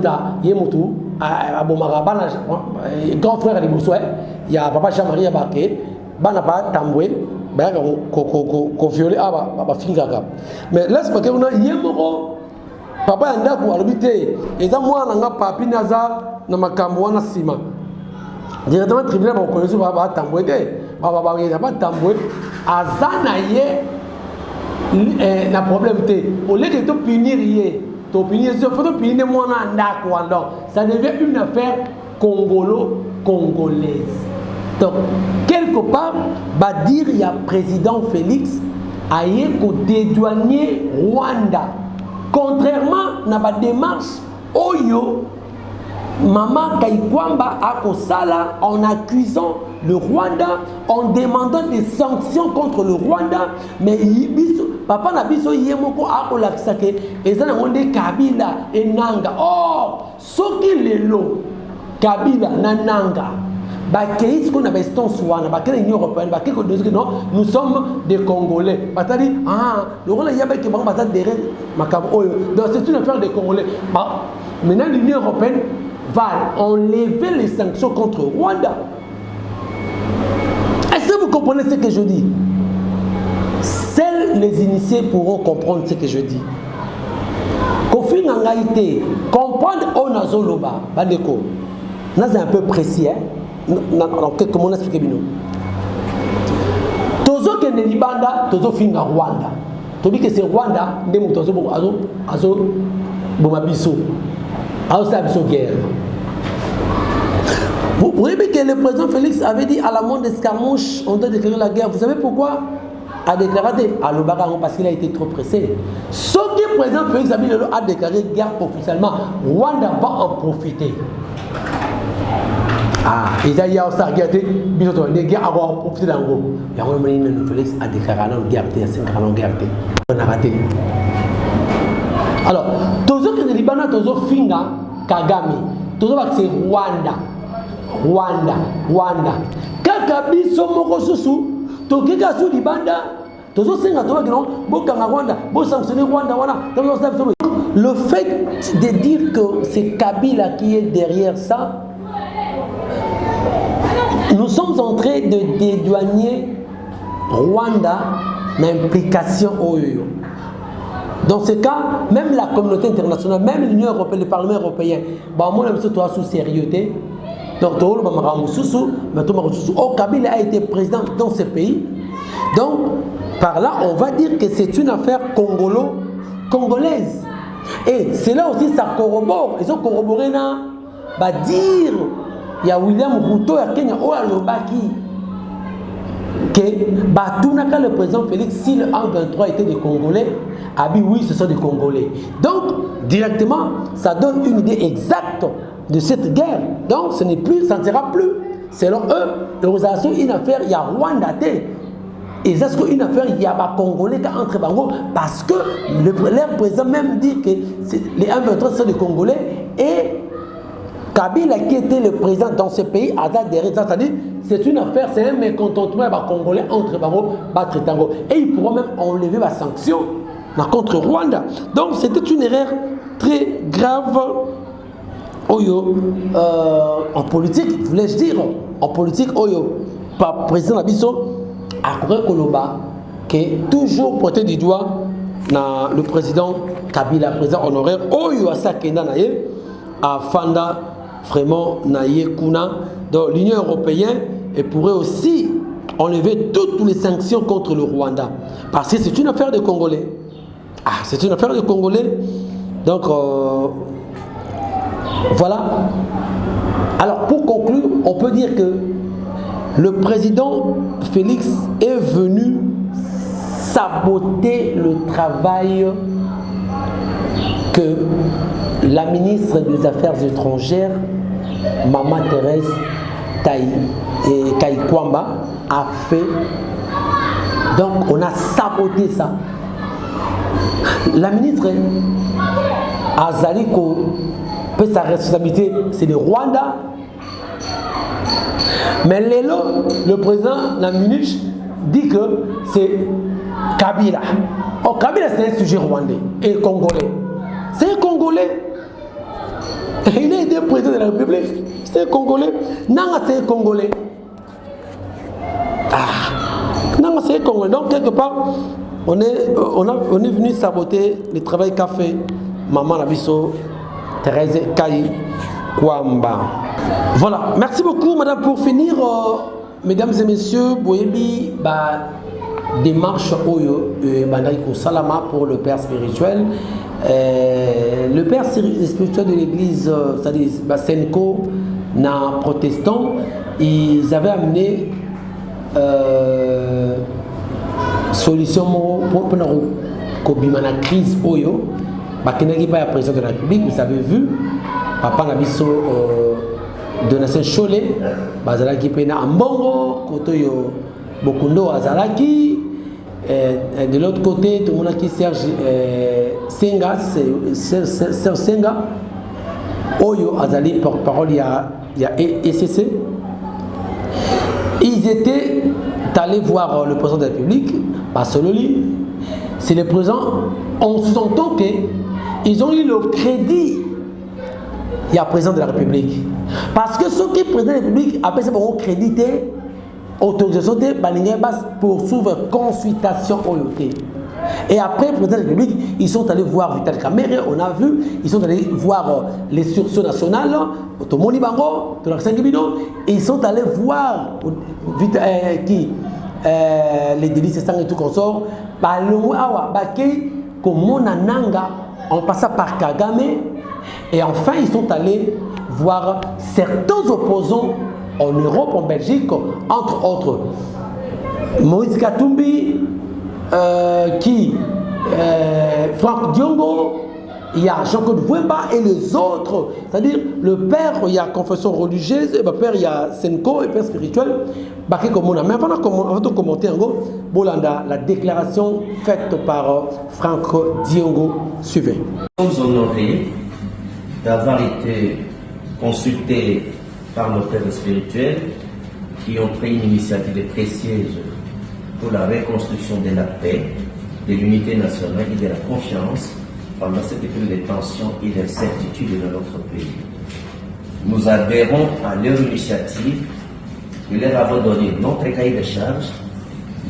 a Moutou, à Bomarabana, grand frère de Boussoué, il y a papa Jean-Marie à Baké, Banapa, Tamboué. Ko violé mais là c'est parce que on a yemoko papa yanda ko albité et ça moi nga papi naza na makambo wana sima directement tribunal ba ko yesu ba tambwe te ba tambwe azana ye na problème te au lieu de te punir ye to punir il faut te punir moi na ndako donc ça devient une affaire congolaise. Donc, quelque part, va dire il y a président Félix a dédouaner Rwanda. Contrairement à la démarche, Oyo, Maman Kaikwamba a Kosala en accusant le Rwanda, en demandant des sanctions contre le Rwanda, mais Papa Nabiso Yemoko a Kolakisake, et ça n'a Kabila et Nanga. Or, ce qui est l'eau, Kabila, Nanga. Ce qu'on avait l'Union européenne, nous sommes des Congolais. Le rôle donc c'est une affaire des Congolais. Maintenant, l'Union européenne va enlever les sanctions contre Rwanda. Est-ce que vous comprenez ce que je dis? Seuls les initiés pourront comprendre ce que je dis. Kofi Nangaïté, comprendre Onazoloba, Bandeko, c'est un peu précis, hein? Comment on explique bien? Tozo que ne libanda, tozo finga Rwanda. Tobi que c'est Rwanda, ne mo tozo azo bomabiso. Azo sabiso guerre. Vous voyez que le président Félix avait dit à la mort d'escarmouche, on doit déclarer la guerre. Vous savez pourquoi? A déclaré à l'Obaga parce qu'il a été trop pressé. Ce que le président Félix a déclaré guerre officiellement, Rwanda va en profiter. Ils ont regardé, les gars ont profité d'un gros. Félix a déclaré la guerre, on a raté. Alors, tous ceux qui sont Libanais, tous ceux qui sont Kagame, tous ceux qui sont Rwanda. Kakabi somoko susu, tokeka su Libanda, tous ceux qui sont Rwanda, sanctionner Rwanda, le fait de dire que c'est Kabila qui est derrière ça, nous sommes en train de dédouaner Rwanda l'implication OEU. Dans ce cas, même la communauté internationale, même l'Union européenne, le Parlement européen, on a mis sous sérieuxité. Donc, Kabila a été président dans ce pays. Donc, par là, on va dire que c'est une affaire congolaise. Et c'est là aussi ça corrobore. Ils ont corroboré là, dire. Il y a William Ruto à Kenya, Lobaki. que quand le président Félix, si le 1-23 était des Congolais, a dit oui, ce sont des Congolais. Donc, directement, ça donne une idée exacte de cette guerre. Donc, ce n'est plus, ça ne sera plus. Selon eux, l'organisation, une affaire, il y a Rwanda. Et c'est une affaire, il y a des Congolais entre Bango, parce que leur président même dit que les 1-23 sont des Congolais et Kabila qui était le président dans ce pays a derrière ça, c'est-à-dire c'est une affaire, c'est un mécontentement des Congolais entre Bango, battre Tango. Et ils pourront même enlever la sanction contre Rwanda. Donc c'était une erreur très grave en politique, voulais-je dire, en politique, par président Nabiso. Après Koloba, qui est toujours pointé du doigt dans le président Kabila, président honoraire, Oyo Asakena Naye, à Fanda, vraiment Naye Kuna, dans l'Union européenne, et pourrait aussi enlever toutes les sanctions contre le Rwanda. Parce que c'est une affaire de Congolais. Ah, c'est une affaire de Congolais. Donc, voilà. Alors, pour conclure, on peut dire que le président Félix est venu saboter le travail que la ministre des Affaires étrangères, Maman Thérèse Kaikwamba, a fait. Donc on a saboté ça. La ministre Azaliko peut sa responsabilité, c'est le Rwanda. Mais le président Namunich dit que c'est Kabila. Oh, Kabila c'est un sujet rwandais et congolais. C'est un Congolais. Il est le président de la République. C'est un Congolais. Nanga c'est un Congolais. Nanga c'est un Congolais. Donc quelque part, on est venu saboter le travail qu'a fait Maman Nabiso Thérèse Kaikwamba. Voilà, merci beaucoup madame. Pour finir, mesdames et messieurs, Boyebi, démarche Oyo, Bandaïko Salama pour le père spirituel. Le père spirituel de l'église, c'est-à-dire Senko, na protestant, ils avaient amené solution pour la crise Oyo. Bakenagi pas le président de la République, vous avez vu, Papa Nabiso Donatien Cholet, Bazalaki Pena Ambongo, Kotoyo Bokundo Azalaki, de l'autre côté, tout le monde qui Serge Senga, Serge Senga, Oyo Azali, porte-parole, il y a ECC. Ils étaient allés voir le président de la République, Barcelone. C'est le président, on s'entend qu'ils ont eu le crédit. Il y a président de la République. Parce que ceux qui président de la République, après ça, vont créditer autorisation de poursuivre consultation OIOT. Et après, le président de la République, ils sont allés voir Vital Kamerhe, on a vu, ils sont allés voir les sources nationales, Otomoni Bango, et ils sont allés voir les délices et tout consort, en passant par Kagame, et enfin ils sont allés voir certains opposants en Europe, en Belgique, entre autres Moïse Katumbi, Franck Diongo, il y a Jean-Claude Vouemba et les autres, c'est-à-dire le père, il y a confession religieuse, et le père, il y a Senko et père spirituel. Mais avant de commenter la déclaration faite par Franck Diongo suivait. Nous sommes honorés d'avoir été consultés par nos pères spirituels qui ont pris une initiative précieuse pour la reconstruction de la paix, de l'unité nationale et de la confiance pendant cette période de tension et d'incertitude dans notre pays. Nous adhérons à leur initiative. Nous leur avons donné notre cahier de charges.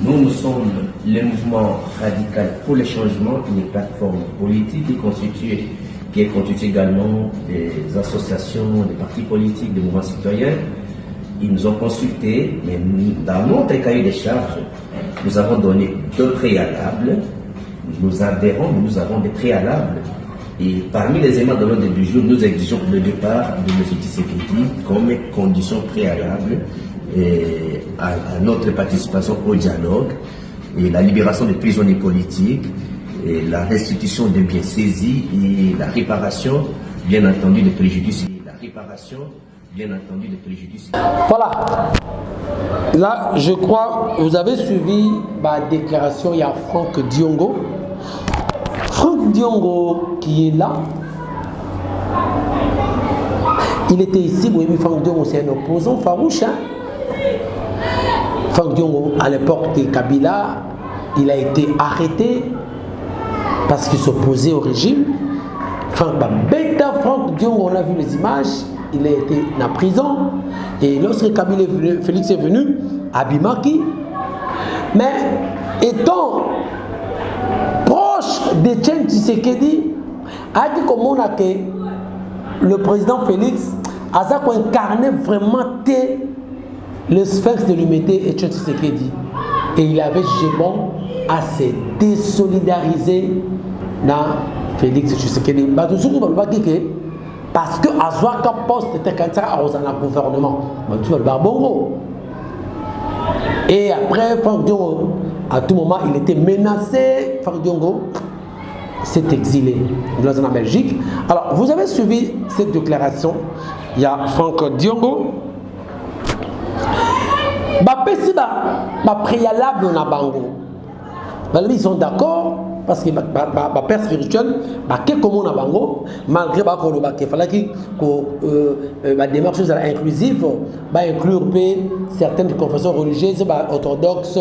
Nous sommes le mouvement radical pour le changement, une plateforme politique qui est constituée également des associations, des partis politiques, des mouvements citoyens. Ils nous ont consultés, mais dans notre cahier de charges, nous avons donné deux préalables. Nous adhérons, mais nous avons des préalables. Et parmi les éléments de l'ordre du jour, nous exigeons le départ de M. Tshisekedi comme condition préalable à notre participation au dialogue et la libération des prisonniers politiques et la restitution des biens saisis et la réparation, bien entendu, des préjudices. Voilà. Là, je crois, vous avez suivi ma déclaration, il y a Franck Diongo. Franck Diongo qui est là. Il était ici, oui, Franck Diongo, c'est un opposant farouche. Hein? Franck Diongo, à l'époque de Kabila, il a été arrêté parce qu'il s'opposait au régime. Franck Diongo, on a vu les images, il a été en prison. Et lorsque Kabila est venu, Félix est venu, à Bimaki, mais étant proche de Etienne Tshisekedi, a dit comment on a que le président Félix a incarné vraiment le sphinx de l'humanité Etienne Tshisekedi. Et il avait jugé bon à se désolidariser dans Félix Tshisekedi. Parce que Azwaka poste était quand ça a un gouvernement. Et après, Franck Diongo, à tout moment, il était menacé. Franck Diongo s'est exilé en Belgique. Alors, vous avez suivi cette déclaration. Il y a Franck Diongo. Préalable na bango. Ils sont d'accord parce que ma père spirituel, malgré qu'il fallait que la démarche inclusive inclure certaines confessions religieuses, orthodoxes,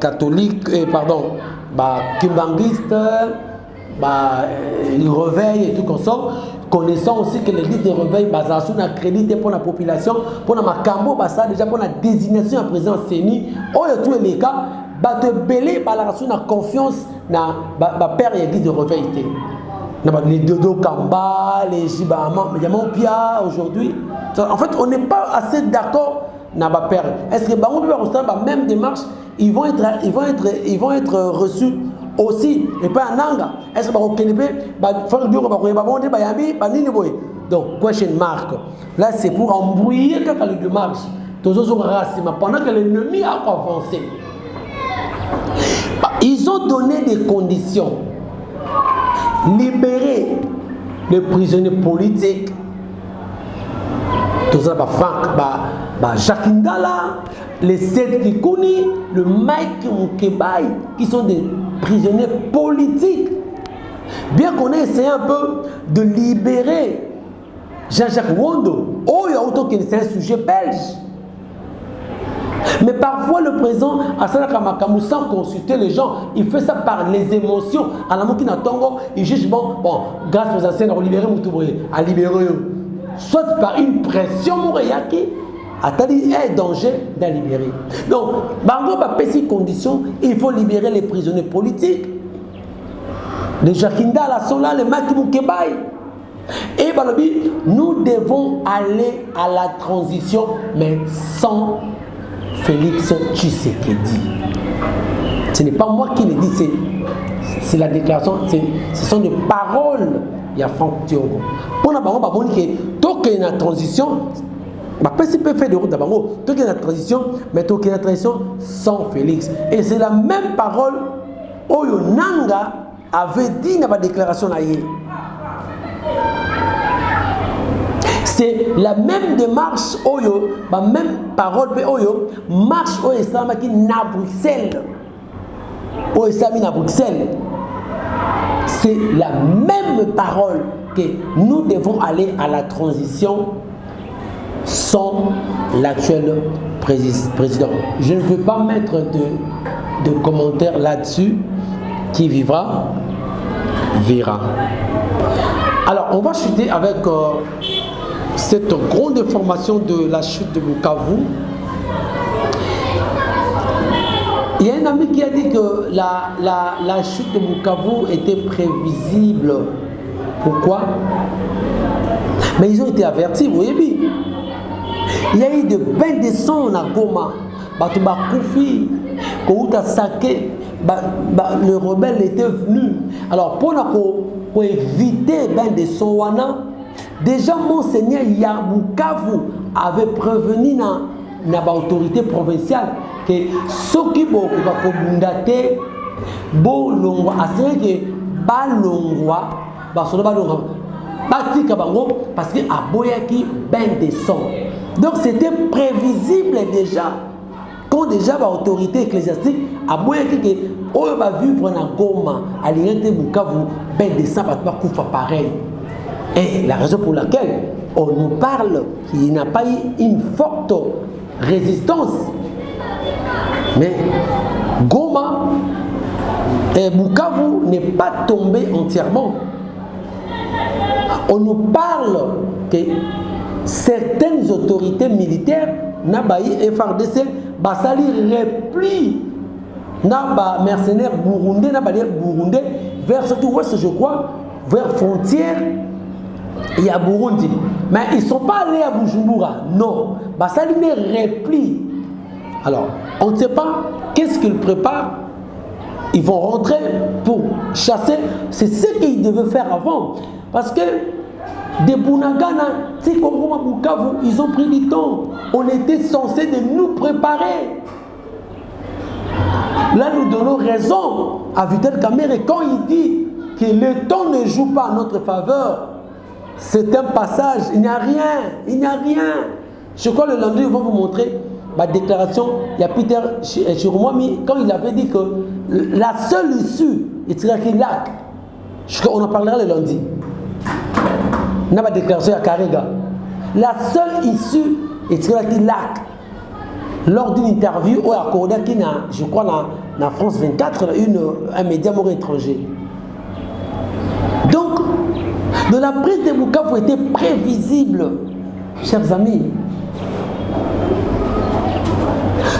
catholiques, kimbanguistes, les réveils et tout comme ça. Connaissant aussi que l'église des réveils basée sur crédit pour la population, pour la macambo, déjà pour la désignation à président Séni, tous les cas, de belé la confiance dans la père et l'église de réveil. Les Dodo Kamba, les Jibama, Pia aujourd'hui. En fait, on n'est pas assez d'accord dans la père. Est-ce que la même démarche, ils vont être reçus aussi, et pas en Nanga. Est-ce que vous donc, question marque. Là, c'est pour embrouiller quelqu'un de démarche. Pendant que l'ennemi a avancé. Ils ont donné des conditions. Libérer les prisonniers politiques. Tout ça, Franck, Jacques Ndala, les 7 Kikouni, le Mike Moukebaï, qui sont des prisonniers politiques. Bien qu'on ait essayé un peu de libérer Jean-Jacques Wondo, c'est un sujet belge. Mais parfois le président Assana Kamakamu, sans consulter les gens, il fait ça par les émotions. À la Mokina Tongo, il juge bon, grâce aux anciens, on libère Moutoubré, à libérer eux. Soit par une pression Moureyaki, il y a un danger d'en libérer. Donc, Bango va payer ces conditions, il faut libérer les prisonniers politiques. Les Jakinda, la Sola, les Makimou Kebaï. Et Balobi, nous devons aller à la transition, mais sans Félix Tshisekedi. Ce n'est pas moi qui le dis, c'est la déclaration, ce sont des paroles. Il y a Franck Diongo. Pour la Bango, tant qu'il y a une transition, si peut faire de route d'Abango, tant qu'il y a une transition, mais tant qu'il y a une transition sans Félix. Et c'est la même parole Oyo Nanga avait dit dans la déclaration. C'est la même démarche Oyo, la même parole Oyo, marche Oyo Islam qui na Bruxelles. Oyo Islam na Bruxelles. C'est la même parole que nous devons aller à la transition sans l'actuel président. Je ne veux pas mettre de commentaires là-dessus. Qui vivra, verra. Alors, on va chuter avec cette grande information de la chute de Bukavu. Il y a un ami qui a dit que la chute de Bukavu était prévisible. Pourquoi? Mais ils ont été avertis, vous voyez bien. Il y a eu de bains de sang à Goma. Batouba Koufi, Kouta Sake, le rebelle était venu. Alors, pour éviter bains de sang, déjà, Monseigneur Yabukavu, avait prévenu na autorité provinciale que ceux qui vont commandater bon longwa assuré que ba longwa ba solo ba longwa batika bango parce que aboyaki ben des sons. Donc c'était prévisible déjà quand déjà l'autorité ecclésiastique a boyaki que on va vivre na Goma à l'unité Bukavu ben des sons pas kufa pareil. Et la raison pour laquelle on nous parle qu'il n'a pas eu une forte résistance. Mais Goma et Bukavu n'est pas tombé entièrement. On nous parle que certaines autorités militaires, Nabaï et FARDC, basali repli Naba mercenaires burundais, burundais vers surtout ouest, je crois, vers frontière. Il y a Burundi. Mais ils ne sont pas allés à Bujumbura. Non. Basali ne repli. Alors, on ne sait pas qu'est-ce qu'ils préparent. Ils vont rentrer pour chasser. C'est ce qu'ils devaient faire avant. Parce que des Bunagana, ils ont pris du temps. On était censé de nous préparer. Là, nous donnons raison à Vital Kamerhe quand il dit que le temps ne joue pas en notre faveur. C'est un passage, il n'y a rien, il n'y a rien. Je crois que le lundi, ils vont vous montrer ma déclaration. Il y a Peter Chiromwami, quand il avait dit que la seule issue est Tiraki Lac. On en parlera le lundi. Il y a ma déclaration à Karega. La seule issue est Tiraki Lac. Lors d'une interview au accordé qui n'a, je crois, dans France 24, un média étranger. Donc, de la prise de Bukavu était prévisible, chers amis.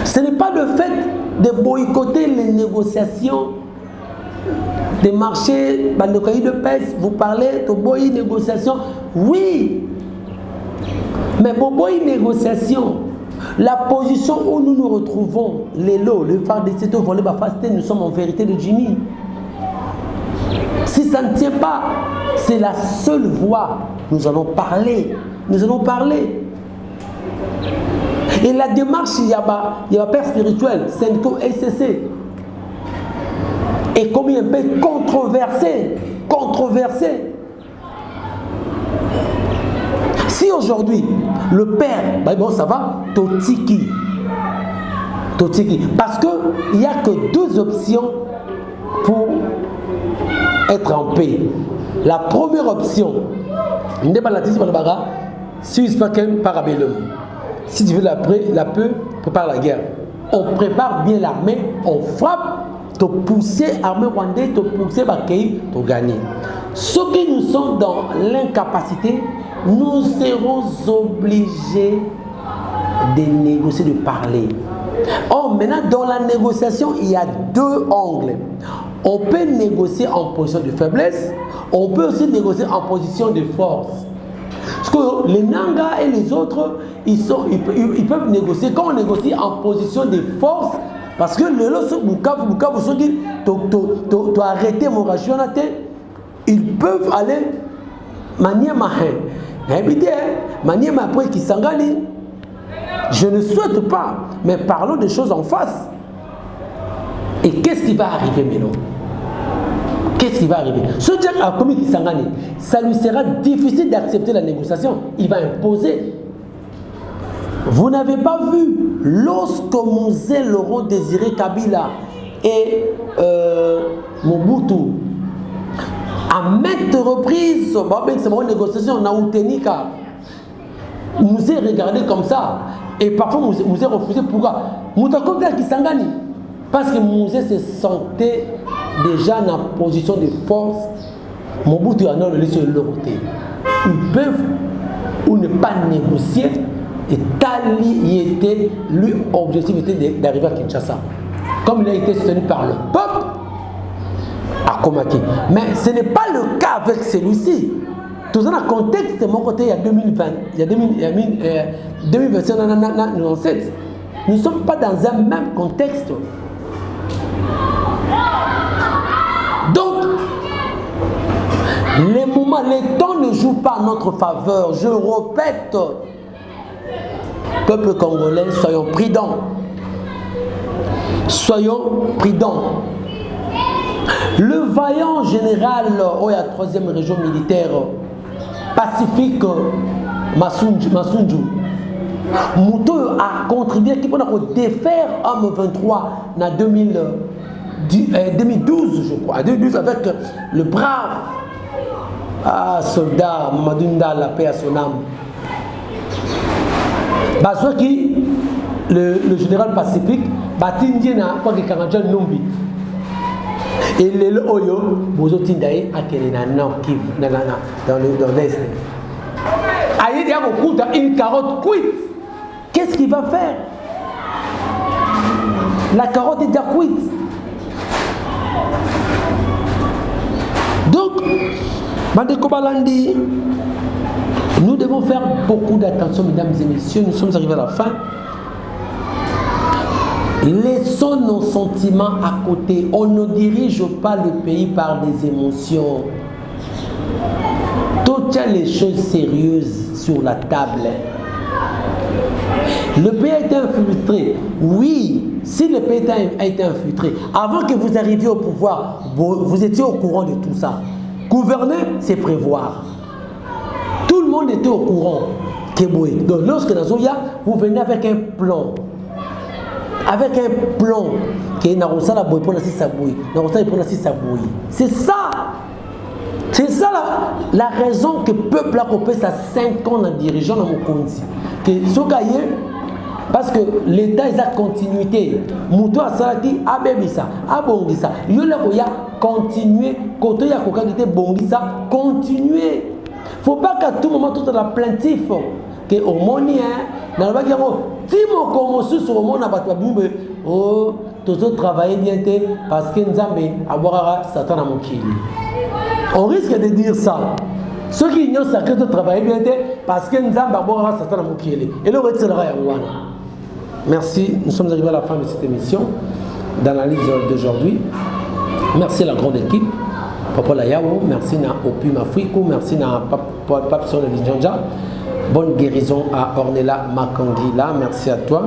Ce n'est pas le fait de boycotter les négociations des marchés, Bandokaï de PES, vous parlez de boy négociation, oui, mais boy négociation, la position où nous nous retrouvons, les lots, le phare de Seto, volé, nous sommes en vérité de Jimmy. Si ça ne tient pas, c'est la seule voie. Nous allons parler. Nous allons parler. Et la démarche, il y a père spirituel, Senko SCC. Et comme il est un peu controversé. Si aujourd'hui, le père, bah bon, ça va, Totiki. Parce qu'il n'y a que deux options pour être en paix. La première option, si tu veux la paix, prépare la guerre. On prépare bien l'armée, on frappe, te pousser l'armée rwandaise, te pousser Bakei, te gagner. Ceux qui nous sont dans l'incapacité, nous serons obligés de négocier, de parler. Oh, maintenant, dans la négociation, il y a deux angles. On peut négocier en position de faiblesse, on peut aussi négocier en position de force. Parce que les Nanga et les autres, ils peuvent négocier. Quand on négocie en position de force, parce que le lot Bukavu, ceux qui t'ont arrêté mon ration, ils peuvent aller maniement. Maniement après qui s'engage. Je ne souhaite pas, mais parlons des choses en face. Et qu'est-ce qui va arriver maintenant? Qu'est-ce qui va arriver? Ce Jack a commis Kisangani, ça lui sera difficile d'accepter la négociation. Il va imposer. Vous n'avez pas vu, lorsque Mouzé Laurent Désiré Kabila et Mobutu, à maintes reprises, c'est une négociation, on a Outenika, Mouzé regardé comme ça. Et parfois, Mouzé refusé. Pourquoi? Moutakoka Kisangani. Parce que Mouzé se sentait déjà dans la position de force. Mobutu a le laissé le côté. Ils peuvent ou ne pas négocier. Et Tali était, lui, objectif était d'arriver à Kinshasa. Comme il a été soutenu par le peuple, à Komaki. Mais ce n'est pas le cas avec celui-ci. Tout ça dans le contexte, de mon côté, il y a 2020, il y a 2021, 2097. Nous ne sommes pas dans un même contexte. Donc, les moments, les temps ne jouent pas en notre faveur. Je répète, Peuple congolais, soyons prudents. Soyons prudents. Le vaillant général de la 3e région militaire Pacifique Massunju Mouto a contribué pour défaire M23 en 2012, je crois, 2012 avec le brave soldat Mamadou Nda, la paix à son âme. Le général Pacifique Batindi na quoi que Karanjan Numbi. Et le Oyo, Bozo Tindae, à Kenena, dans l'Est. Aïe, il y a beaucoup une carotte cuite. Qu'est-ce qu'il va faire? La carotte est déjà cuite. Donc, Mandeko Balandi, nous devons faire beaucoup d'attention, mesdames et messieurs. Nous sommes arrivés à la fin. Laissons nos sentiments à côté. On ne dirige pas le pays par des émotions. Toutes les choses sérieuses sur la table. Le pays a été infiltré. Oui, si le pays a été infiltré, avant que vous arriviez au pouvoir, vous étiez au courant de tout ça. Gouverner, c'est prévoir. Tout le monde était au courant. Donc lorsque Nazoya, vous venez avec un plan. Avec un plan qui c'est ça. C'est ça la raison que le peuple a coupé sa 5 ans en dirigeant dans mon Mokondi. Parce que l'État est à continuité. Mouto a salati a bebisa, a bongisa. Yola koya continuer. Koto ya kokagite bongisa, continuer. Faut pas qu'à tout moment tout à la plaintif que au moni dans le bac si mon commence sur le monde à battre oh tous autres travailler bien parce que Nzambe avoir Satan à mon kili. On risque de dire ça. Ceux qui ignorent ça que de travailler bien parce que Nzambe avoir Satan à mon kili. Et le retiendra Yangwana. Merci, nous sommes arrivés à la fin de cette émission d'analyse d'aujourd'hui. Merci à la grande équipe. Papa Layao, merci à Opi Mafrico, merci à Papson Lidjonja. Bonne guérison à Ornella Makangila, merci à toi.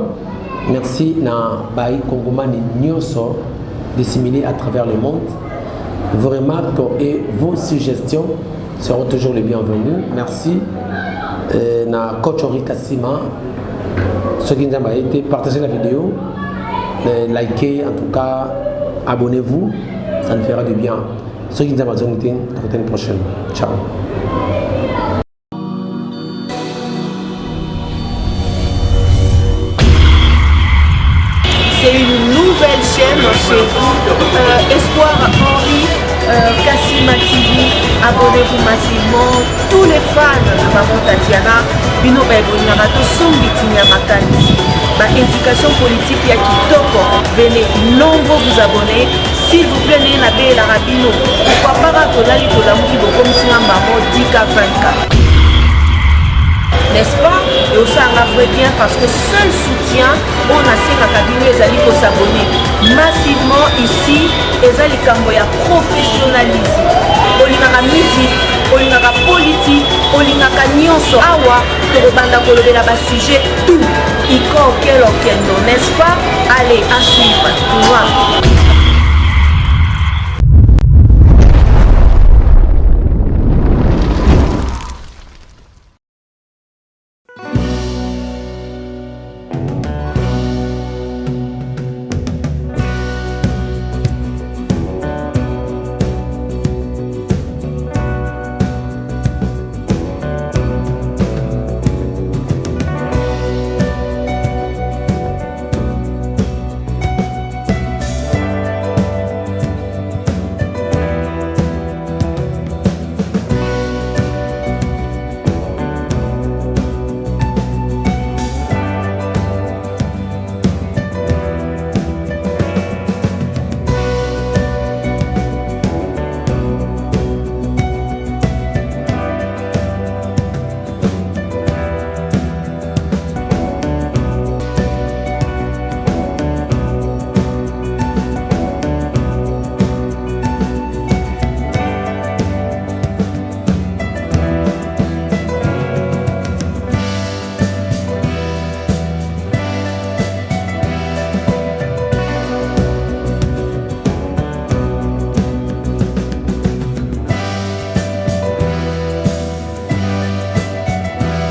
Merci à Baï Kongomani Nyoso, disséminés à travers le monde. Vos remarques et vos suggestions seront toujours les bienvenus. Merci à Coach Henri Kassima. Ceux qui nous ont été, partagez la vidéo, likez, en tout cas, abonnez-vous, ça nous fera du bien. Ceux qui nous ont été, à la prochaine. Ciao. C'est une nouvelle chaîne chez vous, Espoir Henri, Kassima TV, abonnez-vous massivement, tous les fans de Maman Tatiana, Bino Baibonarato, Sombitinia Makani, indication politique ya Kitoko, venez nombreux vous abonner, s'il vous plaît, n'ayez la rabino, pourquoi pas Tolali Tolamuki Bokom Singa Maman Dika 24. N'est-ce pas? Et aussi un vrai bien parce que seul soutien, on a ces cabinets les alliés pour s'abonner massivement ici, les alliés camboya professionnalisent. Olingaka musique, olingaka politique, olingaka nyonso awa, tobanda kolobela ba sujet tout. Iko okelo kendo, n'est-ce pas? Allez, à suivre.